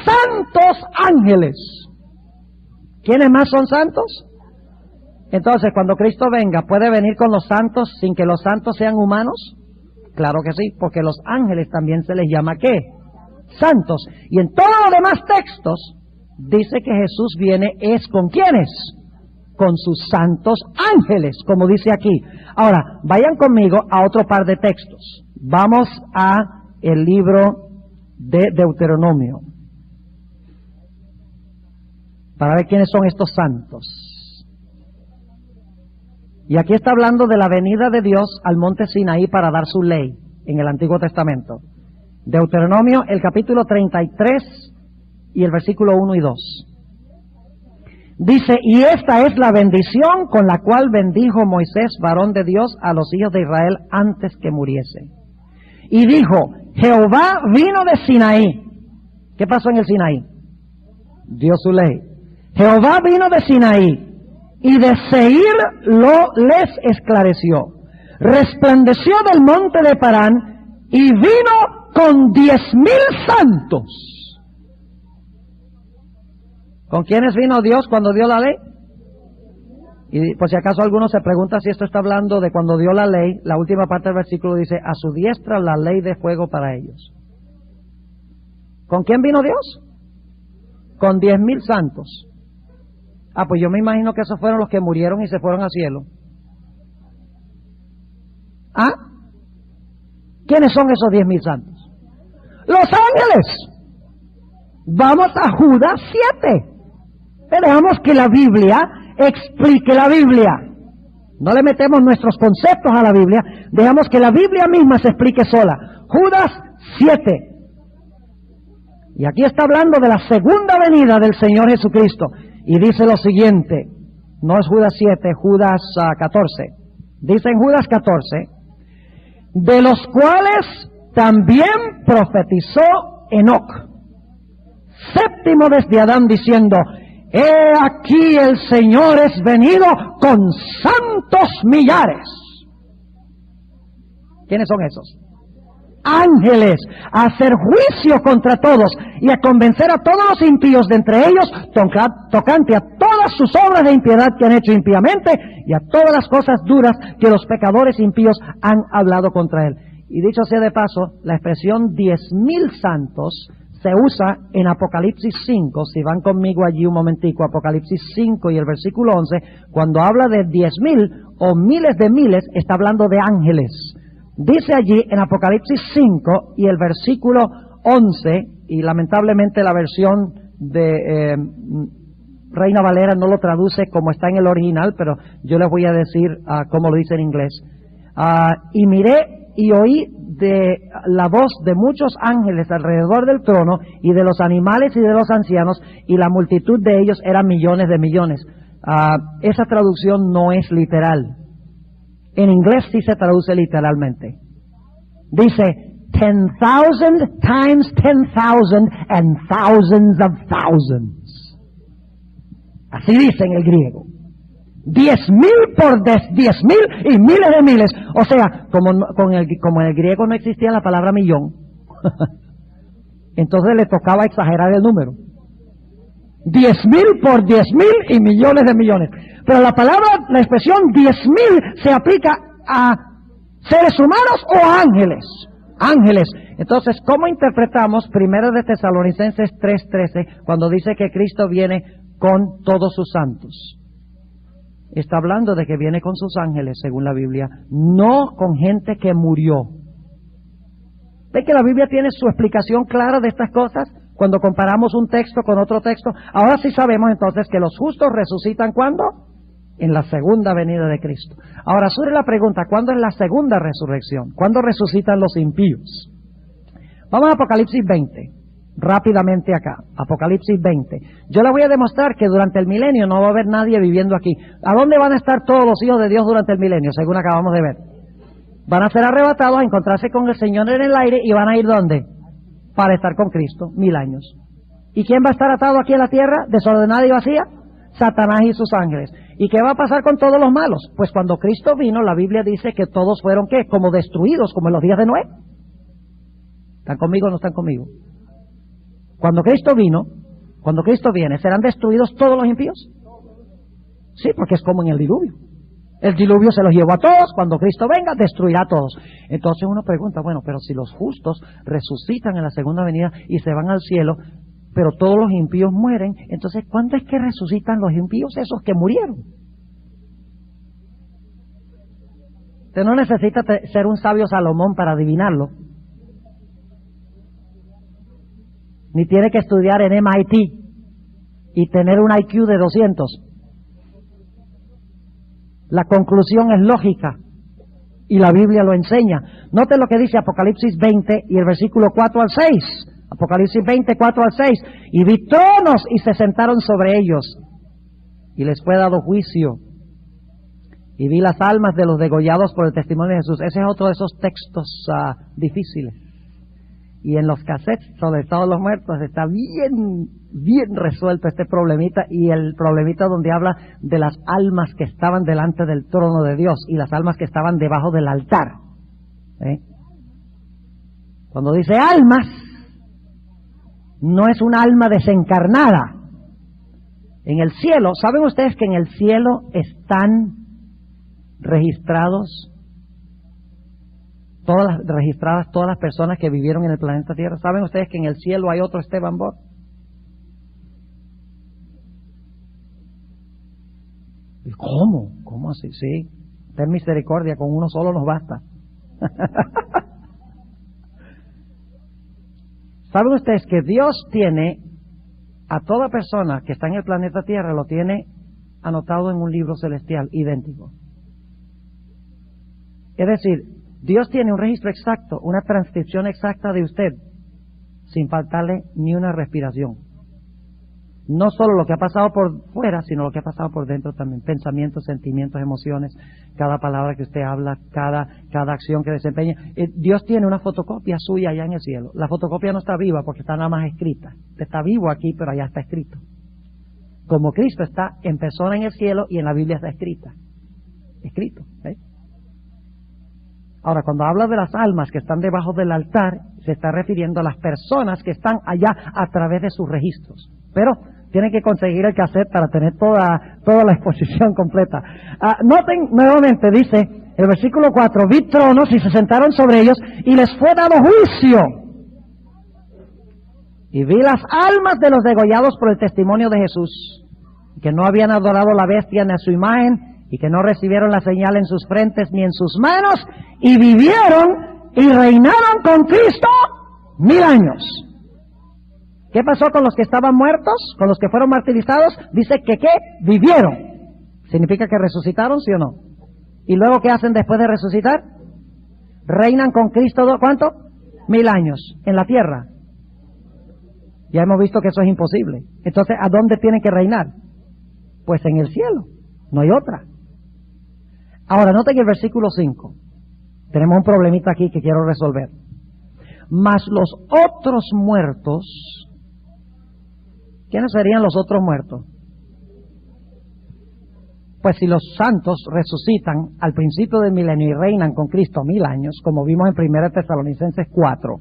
santos ángeles. ¿Quiénes más son santos? Entonces, cuando Cristo venga, ¿puede venir con los santos sin que los santos sean humanos? Claro que sí, porque los ángeles también se les llama ¿qué? Santos. Y en todos los demás textos dice que Jesús viene es ¿con quiénes? Con sus santos ángeles, como dice aquí. Ahora, vayan conmigo a otro par de textos. Vamos a el libro de Deuteronomio, para ver quiénes son estos santos. Y aquí está hablando de la venida de Dios al monte Sinaí para dar su ley en el Antiguo Testamento. Deuteronomio, el capítulo 33 y el versículo 1 y 2. Dice, y esta es la bendición con la cual bendijo Moisés, varón de Dios, a los hijos de Israel antes que muriese. Y dijo, Jehová vino de Sinaí. ¿Qué pasó en el Sinaí? Dio su ley. Jehová vino de Sinaí y de Seir les esclareció. Resplandeció del monte de Parán y vino con 10,000 santos. ¿Con quiénes vino Dios cuando dio la ley? Y por si acaso alguno se pregunta si esto está hablando de cuando dio la ley, la última parte del versículo dice, a su diestra la ley de fuego para ellos. ¿Con quién vino Dios? Con 10,000 santos. Ah, pues yo me imagino que esos fueron los que murieron y se fueron al cielo. ¿Ah? ¿Quiénes son esos 10,000 santos? ¡Los ángeles! Vamos a Judas 7. Dejamos que la Biblia explique la Biblia. No le metemos nuestros conceptos a la Biblia, dejamos que la Biblia misma se explique sola. Judas 7. Y aquí está hablando de la segunda venida del Señor Jesucristo. Y dice lo siguiente, no es Judas 7, Judas 14. Dice en Judas 14, de los cuales también profetizó Enoc, séptimo desde Adán, diciendo, he aquí el Señor es venido con santos millares. ¿Quiénes son esos? Ángeles, a hacer juicio contra todos y a convencer a todos los impíos de entre ellos tocante a todas sus obras de impiedad que han hecho impíamente y a todas las cosas duras que los pecadores impíos han hablado contra él. Y dicho sea de paso, la expresión 10,000 santos se usa en Apocalipsis 5, si van conmigo allí un momentico, Apocalipsis 5 y el versículo 11, cuando habla de 10,000 o miles de miles, está hablando de ángeles. Dice allí en Apocalipsis 5 y el versículo 11, y lamentablemente la versión de Reina Valera no lo traduce como está en el original, pero yo les voy a decir cómo lo dice en inglés. Y miré y oí de la voz de muchos ángeles alrededor del trono y de los animales y de los ancianos, y la multitud de ellos eran millones de millones. Esa traducción no es literal. En inglés sí se traduce literalmente. Dice 10,000 times 10,000 and thousands of thousands. Así dice en el griego. 10,000 por 10,000 y miles de miles. O sea, como en el griego no existía la palabra millón, entonces le tocaba exagerar el número. 10,000 por 10,000 y millones de millones. Pero la expresión 10,000 se aplica a seres humanos o a ángeles. Ángeles. Entonces, ¿cómo interpretamos 1 de Tesalonicenses 3:13 cuando dice que Cristo viene con todos sus santos? Está hablando de que viene con sus ángeles, según la Biblia, no con gente que murió. ¿Ve que la Biblia tiene su explicación clara de estas cosas? Cuando comparamos un texto con otro texto, ahora sí sabemos entonces que los justos resucitan, ¿cuándo? En la segunda venida de Cristo. Ahora surge la pregunta, ¿cuándo es la segunda resurrección? ¿Cuándo resucitan los impíos? Vamos a Apocalipsis 20. rápidamente acá, Apocalipsis 20. Yo le voy a demostrar que durante el milenio no va a haber nadie viviendo aquí. ¿A dónde van a estar todos los hijos de Dios durante el milenio? Según acabamos de ver. Van a ser arrebatados a encontrarse con el Señor en el aire y van a ir ¿dónde? Para estar con Cristo 1000 años. ¿Y quién va a estar atado aquí en la tierra, desordenada y vacía? Satanás y sus ángeles. ¿Y qué va a pasar con todos los malos? Pues cuando Cristo vino, la Biblia dice que todos fueron ¿qué? Como destruidos, como en los días de Noé. ¿Están conmigo o no están conmigo? Cuando Cristo viene, ¿serán destruidos todos los impíos? Sí, porque es como en el diluvio. El diluvio se los llevó a todos, cuando Cristo venga, destruirá a todos. Entonces uno pregunta, bueno, pero si los justos resucitan en la segunda venida y se van al cielo, pero todos los impíos mueren, entonces ¿cuándo es que resucitan los impíos, esos que murieron? Usted no necesita ser un sabio Salomón para adivinarlo. Ni tiene que estudiar en MIT y tener un IQ de 200. La conclusión es lógica y la Biblia lo enseña. Note lo que dice Apocalipsis 20 y el versículo 4 al 6. Apocalipsis 20, 4 al 6. Y vi tronos y se sentaron sobre ellos y les fue dado juicio. Y vi las almas de los degollados por el testimonio de Jesús. Ese es otro de esos textos difíciles. Y en los cassettes sobre todos los muertos está bien resuelto este problemita, y el problemita donde habla de las almas que estaban delante del trono de Dios y las almas que estaban debajo del altar. Cuando dice almas, no es un alma desencarnada. En el cielo, ¿saben ustedes que en el cielo están registradas todas las personas que vivieron en el planeta Tierra? ¿Saben ustedes que en el cielo hay otro Esteban Bot? ¿Cómo? ¿Cómo así? Sí. Ten misericordia, con uno solo nos basta. ¿Saben ustedes que Dios tiene a toda persona que está en el planeta Tierra, lo tiene anotado en un libro celestial idéntico? Es decir, Dios tiene un registro exacto, una transcripción exacta de usted, sin faltarle ni una respiración. No solo lo que ha pasado por fuera, sino lo que ha pasado por dentro también. Pensamientos, sentimientos, emociones, cada palabra que usted habla, cada acción que desempeña. Dios tiene una fotocopia suya allá en el cielo. La fotocopia no está viva porque está nada más escrita. Está vivo aquí, pero allá está escrito. Como Cristo está en persona en el cielo y en la Biblia está escrita. Escrito. Ahora, cuando habla de las almas que están debajo del altar, se está refiriendo a las personas que están allá a través de sus registros. Pero tienen que conseguir el cassette para tener toda la exposición completa. Noten nuevamente, dice el versículo 4, vi tronos y se sentaron sobre ellos y les fue dado juicio. Y vi las almas de los degollados por el testimonio de Jesús, que no habían adorado a la bestia ni a su imagen, y que no recibieron la señal en sus frentes ni en sus manos, y vivieron y reinaron con Cristo 1000 años. ¿Qué pasó con los que estaban muertos? Con los que fueron martirizados. Dice que ¿qué? Vivieron. ¿Significa que resucitaron, sí o no? ¿Y luego qué hacen después de resucitar? Reinan con Cristo, ¿cuánto? 1000 años en la tierra. Ya hemos visto que eso es imposible. Entonces, ¿a dónde tienen que reinar? Pues en el cielo. No hay otra. Ahora, noten el versículo 5. Tenemos un problemita aquí que quiero resolver. Mas los otros muertos, ¿quiénes serían los otros muertos? Pues si los santos resucitan al principio del milenio y reinan con Cristo 1000 años, como vimos en 1 Tesalonicenses 4,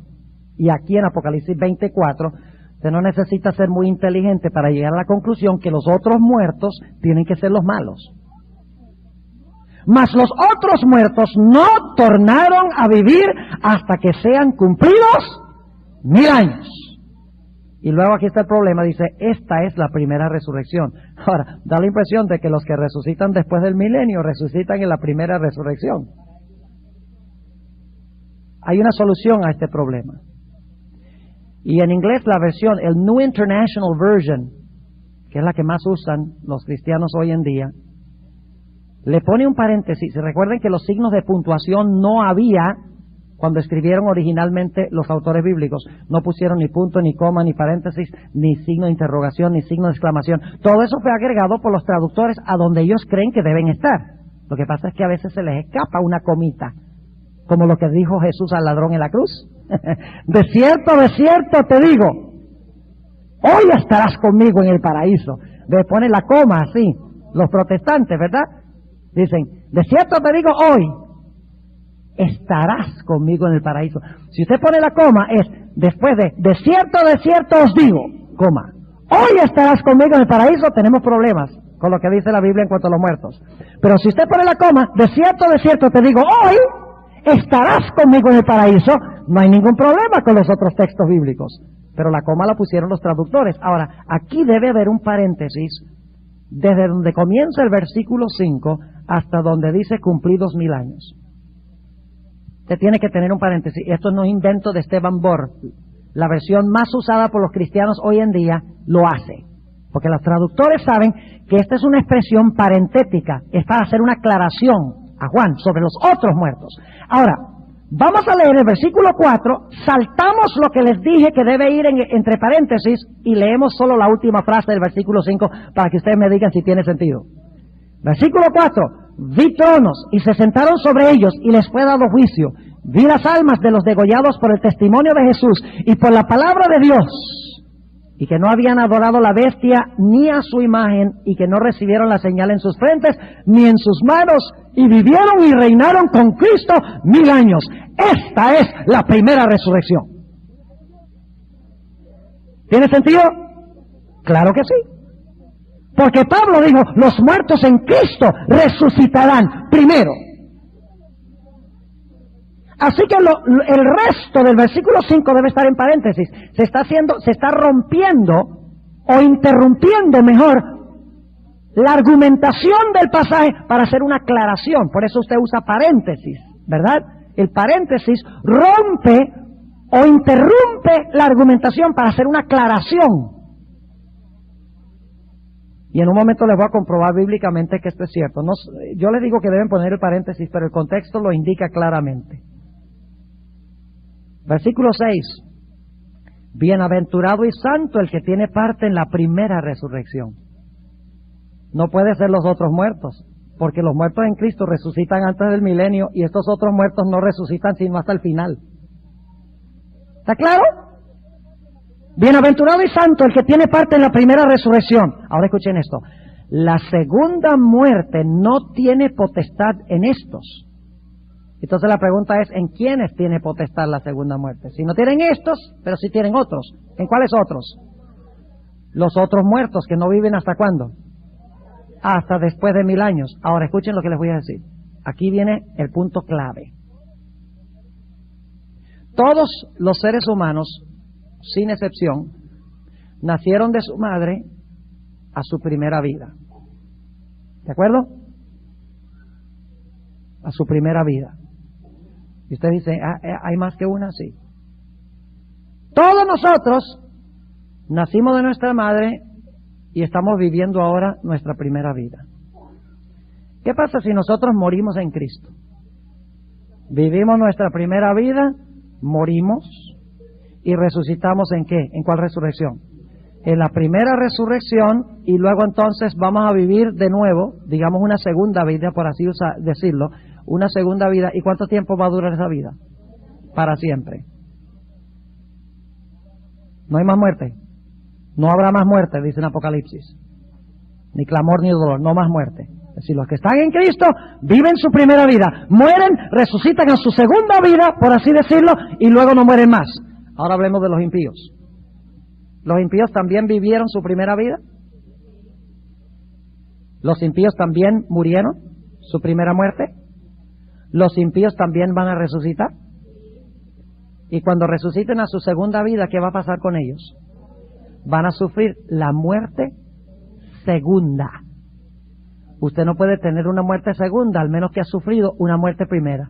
y aquí en Apocalipsis 24, usted no necesita ser muy inteligente para llegar a la conclusión que los otros muertos tienen que ser los malos. Mas los otros muertos no tornaron a vivir hasta que sean cumplidos 1000 años. Y luego aquí está el problema, dice, esta es la primera resurrección. Ahora, da la impresión de que los que resucitan después del milenio resucitan en la primera resurrección. Hay una solución a este problema. Y en inglés la versión, el New International Version, que es la que más usan los cristianos hoy en día, le pone un paréntesis. Recuerden que los signos de puntuación no había Cuando escribieron originalmente los autores bíblicos, no pusieron ni punto, ni coma, ni paréntesis, ni signo de interrogación, ni signo de exclamación. Todo eso fue agregado por los traductores a donde ellos creen que deben estar. Lo que pasa es que a veces se les escapa una comita, como lo que dijo Jesús al ladrón en la cruz. De cierto te digo, hoy estarás conmigo en el paraíso. Le ponen la coma así, los protestantes, ¿verdad? Dicen, de cierto te digo, hoy estarás conmigo en el paraíso. Si usted pone la coma, es después de cierto os digo, coma, hoy estarás conmigo en el paraíso, tenemos problemas con lo que dice la Biblia en cuanto a los muertos. Pero si usted pone la coma, de cierto te digo, hoy estarás conmigo en el paraíso, no hay ningún problema con los otros textos bíblicos. Pero la coma la pusieron los traductores. Ahora, aquí debe haber un paréntesis desde donde comienza el versículo 5 hasta donde dice cumplidos 1000 años. Usted tiene que tener un paréntesis. Esto no es invento de Esteban Borr. La versión más usada por los cristianos hoy en día lo hace. Porque los traductores saben que esta es una expresión parentética. Es para hacer una aclaración a Juan sobre los otros muertos. Ahora, vamos a leer el versículo 4, saltamos lo que les dije que debe ir entre paréntesis y leemos solo la última frase del versículo 5 para que ustedes me digan si tiene sentido. Versículo 4, vi tronos y se sentaron sobre ellos y les fue dado juicio. Vi las almas de los degollados por el testimonio de Jesús y por la palabra de Dios, y que no habían adorado la bestia ni a su imagen, y que no recibieron la señal en sus frentes ni en sus manos, y vivieron y reinaron con Cristo 1000 años. Esta es la primera resurrección. ¿Tiene sentido? Claro que sí. Porque Pablo dijo, los muertos en Cristo resucitarán primero. Así que el resto del versículo 5 debe estar en paréntesis. Se está rompiendo o interrumpiendo mejor la argumentación del pasaje para hacer una aclaración. Por eso usted usa paréntesis, ¿verdad? El paréntesis rompe o interrumpe la argumentación para hacer una aclaración. Y en un momento les voy a comprobar bíblicamente que esto es cierto. No, yo les digo que deben poner el paréntesis, pero el contexto lo indica claramente. Versículo 6. Bienaventurado y santo el que tiene parte en la primera resurrección. No puede ser los otros muertos, porque los muertos en Cristo resucitan antes del milenio y estos otros muertos no resucitan sino hasta el final. ¿Está claro? Bienaventurado y santo el que tiene parte en la primera resurrección. Ahora escuchen esto. La segunda muerte no tiene potestad en estos. Entonces la pregunta es, ¿en quiénes tiene potestad la segunda muerte? Si no tienen estos, pero si tienen otros. ¿En cuáles otros? Los otros muertos que no viven ¿hasta cuándo? Hasta después de 1000 años. Ahora escuchen lo que les voy a decir. Aquí viene el punto clave. Todos los seres humanos, sin excepción, nacieron de su madre a su primera vida. ¿De acuerdo? A su primera vida. Y usted dice, ¿hay más que una? Sí. Todos nosotros nacimos de nuestra madre y estamos viviendo ahora nuestra primera vida. ¿Qué pasa si nosotros morimos en Cristo? Vivimos nuestra primera vida, morimos y resucitamos ¿en qué? ¿En cuál resurrección? En la primera resurrección, y luego entonces vamos a vivir de nuevo, digamos una segunda vida, por así decirlo, una segunda vida. ¿Y cuánto tiempo va a durar esa vida? Para siempre. No hay más muerte. No habrá más muerte, dice en Apocalipsis. Ni clamor ni dolor, no más muerte. Es decir, los que están en Cristo viven su primera vida, mueren, resucitan a su segunda vida, por así decirlo, y luego no mueren más. Ahora hablemos de los impíos. ¿Los impíos también vivieron su primera vida? ¿Los impíos también murieron su primera muerte? ¿Los impíos también van a resucitar? Y cuando resuciten a su segunda vida, ¿qué va a pasar con ellos? Van a sufrir la muerte segunda. Usted no puede tener una muerte segunda, al menos que ha sufrido una muerte primera.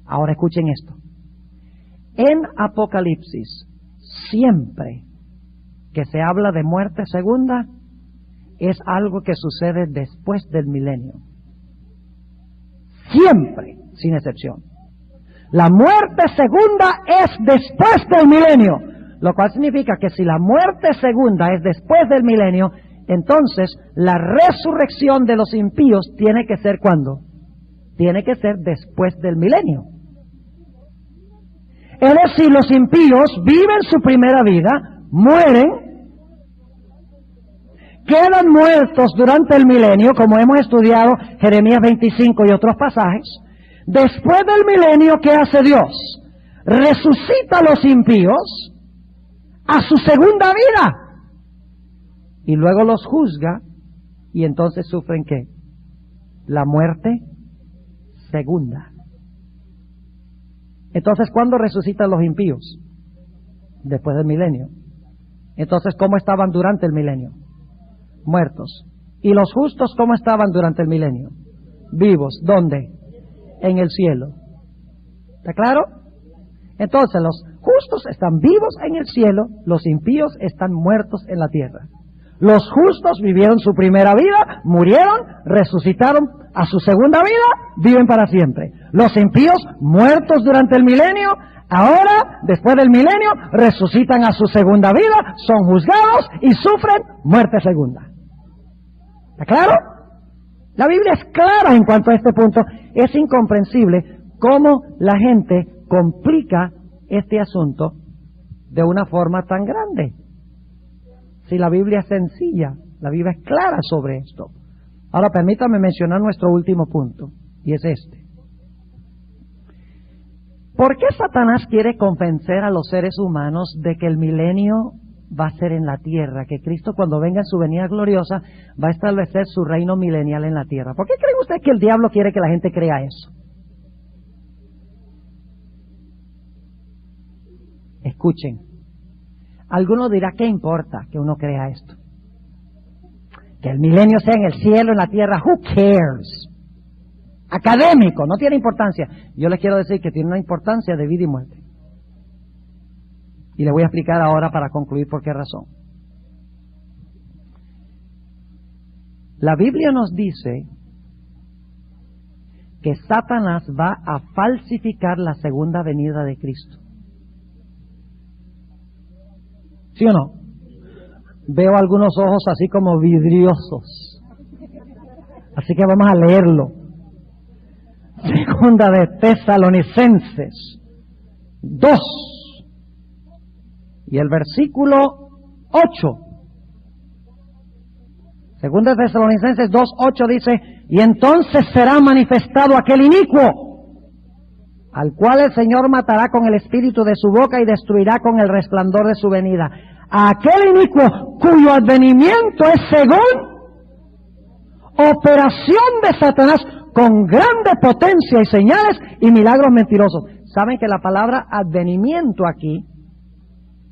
Ahora escuchen esto. En Apocalipsis, siempre que se habla de muerte segunda, es algo que sucede después del milenio. Siempre sin excepción. La muerte segunda es después del milenio, lo cual significa que si la muerte segunda es después del milenio, entonces la resurrección de los impíos tiene que ser ¿cuándo? Tiene que ser después del milenio. Es decir, los impíos viven su primera vida, mueren, quedan muertos durante el milenio, como hemos estudiado Jeremías 25 y otros pasajes. Después del milenio, ¿qué hace Dios? Resucita a los impíos a su segunda vida y luego los juzga, y entonces sufren ¿qué? La muerte segunda. Entonces, ¿cuándo resucitan los impíos? Después del milenio. Entonces, ¿cómo estaban durante el milenio? Muertos. ¿Y los justos cómo estaban durante el milenio? Vivos. ¿Dónde? En el cielo. ¿Está claro? Entonces, los justos están vivos en el cielo, los impíos están muertos en la tierra. Los justos vivieron su primera vida, murieron, resucitaron a su segunda vida, viven para siempre. Los impíos, muertos durante el milenio, ahora, después del milenio, resucitan a su segunda vida, son juzgados y sufren muerte segunda. ¿Está claro? La Biblia es clara en cuanto a este punto. Es incomprensible cómo la gente complica este asunto de una forma tan grande. Si la Biblia es sencilla, la Biblia es clara sobre esto. Ahora permítame mencionar nuestro último punto, y es este. ¿Por qué Satanás quiere convencer a los seres humanos de que el milenio va a ser en la tierra, que Cristo cuando venga en su venida gloriosa va a establecer su reino milenial en la tierra? ¿Por qué creen ustedes que el diablo quiere que la gente crea eso? Escuchen, alguno dirá, ¿qué importa que uno crea esto? Que el milenio sea en el cielo, en la tierra, who cares? Académico, no tiene importancia. Yo les quiero decir que tiene una importancia de vida y muerte. Y le voy a explicar ahora para concluir por qué razón. La Biblia nos dice que Satanás va a falsificar la segunda venida de Cristo. ¿Sí o no? Veo algunos ojos así como vidriosos. Así que vamos a leerlo. Segunda de Tesalonicenses 2 y el versículo 8. Segunda de Tesalonicenses 2:8 dice: y entonces será manifestado aquel inicuo, al cual el Señor matará con el espíritu de su boca y destruirá con el resplandor de su venida. A aquel inicuo cuyo advenimiento es según operación de Satanás con grande potencia y señales y milagros mentirosos. ¿Saben que la palabra advenimiento aquí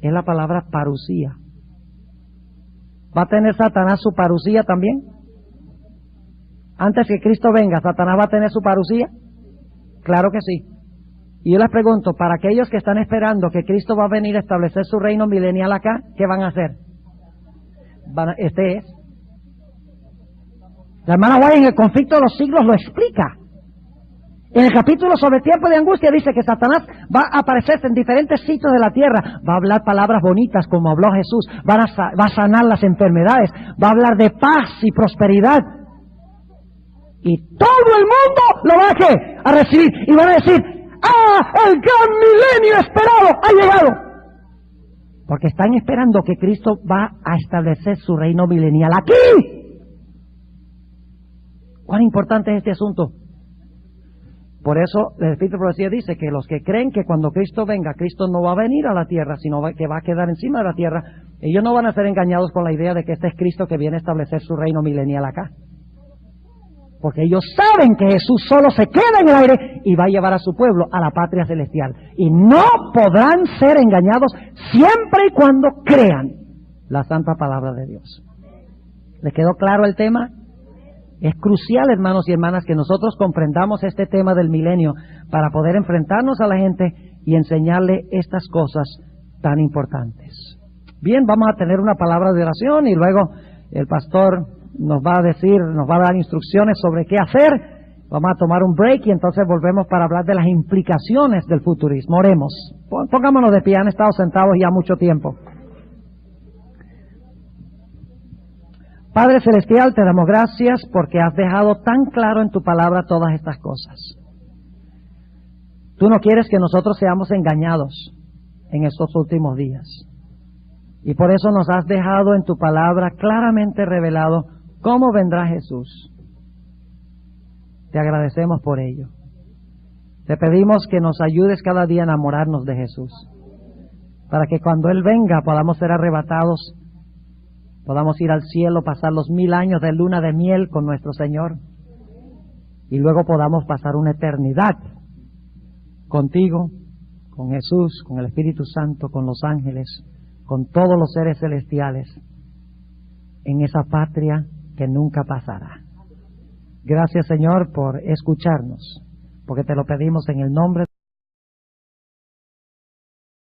es la palabra parusía? ¿Va a tener Satanás su parusía también? Antes que Cristo venga, ¿Satanás va a tener su parusía? Claro que sí. Y yo les pregunto, para aquellos que están esperando que Cristo va a venir a establecer su reino milenial acá, ¿qué van a hacer? Este es. La hermana White en el conflicto de los siglos lo explica. En el capítulo sobre el tiempo de angustia dice que Satanás va a aparecerse en diferentes sitios de la tierra, va a hablar palabras bonitas como habló Jesús, va a sanar las enfermedades, va a hablar de paz y prosperidad. Y todo el mundo lo va a recibir y van a decir: ¡ah, el gran milenio esperado ha llegado! Porque están esperando que Cristo va a establecer su reino milenial aquí. ¿Cuán importante es este asunto? Por eso el Espíritu de Profecía dice que los que creen que cuando Cristo venga, Cristo no va a venir a la tierra, sino que va a quedar encima de la tierra, ellos no van a ser engañados con la idea de que este es Cristo que viene a establecer su reino milenial acá. Porque ellos saben que Jesús solo se queda en el aire y va a llevar a su pueblo a la patria celestial. Y no podrán ser engañados siempre y cuando crean la santa palabra de Dios. ¿Les quedó claro el tema? Es crucial, hermanos y hermanas, que nosotros comprendamos este tema del milenio para poder enfrentarnos a la gente y enseñarle estas cosas tan importantes. Bien, vamos a tener una palabra de oración y luego el pastor nos va a decir, nos va a dar instrucciones sobre qué hacer Vamos a tomar un break y entonces volvemos para hablar de las implicaciones del futurismo. Oremos. Pongámonos de pie, han estado sentados ya mucho tiempo. Padre Celestial, te damos gracias porque has dejado tan claro en tu palabra todas estas cosas. Tú no quieres que nosotros seamos engañados en estos últimos días. Y por eso nos has dejado en tu palabra claramente revelado cómo vendrá Jesús. Te agradecemos por ello. Te pedimos que nos ayudes cada día a enamorarnos de Jesús, para que cuando Él venga podamos ser arrebatados, podamos ir al cielo, pasar los 1000 años de luna de miel con nuestro Señor, y luego podamos pasar una eternidad contigo, con Jesús, con el Espíritu Santo, con los ángeles, con todos los seres celestiales, en esa patria que nunca pasará. Gracias, Señor, por escucharnos, porque te lo pedimos en el nombre de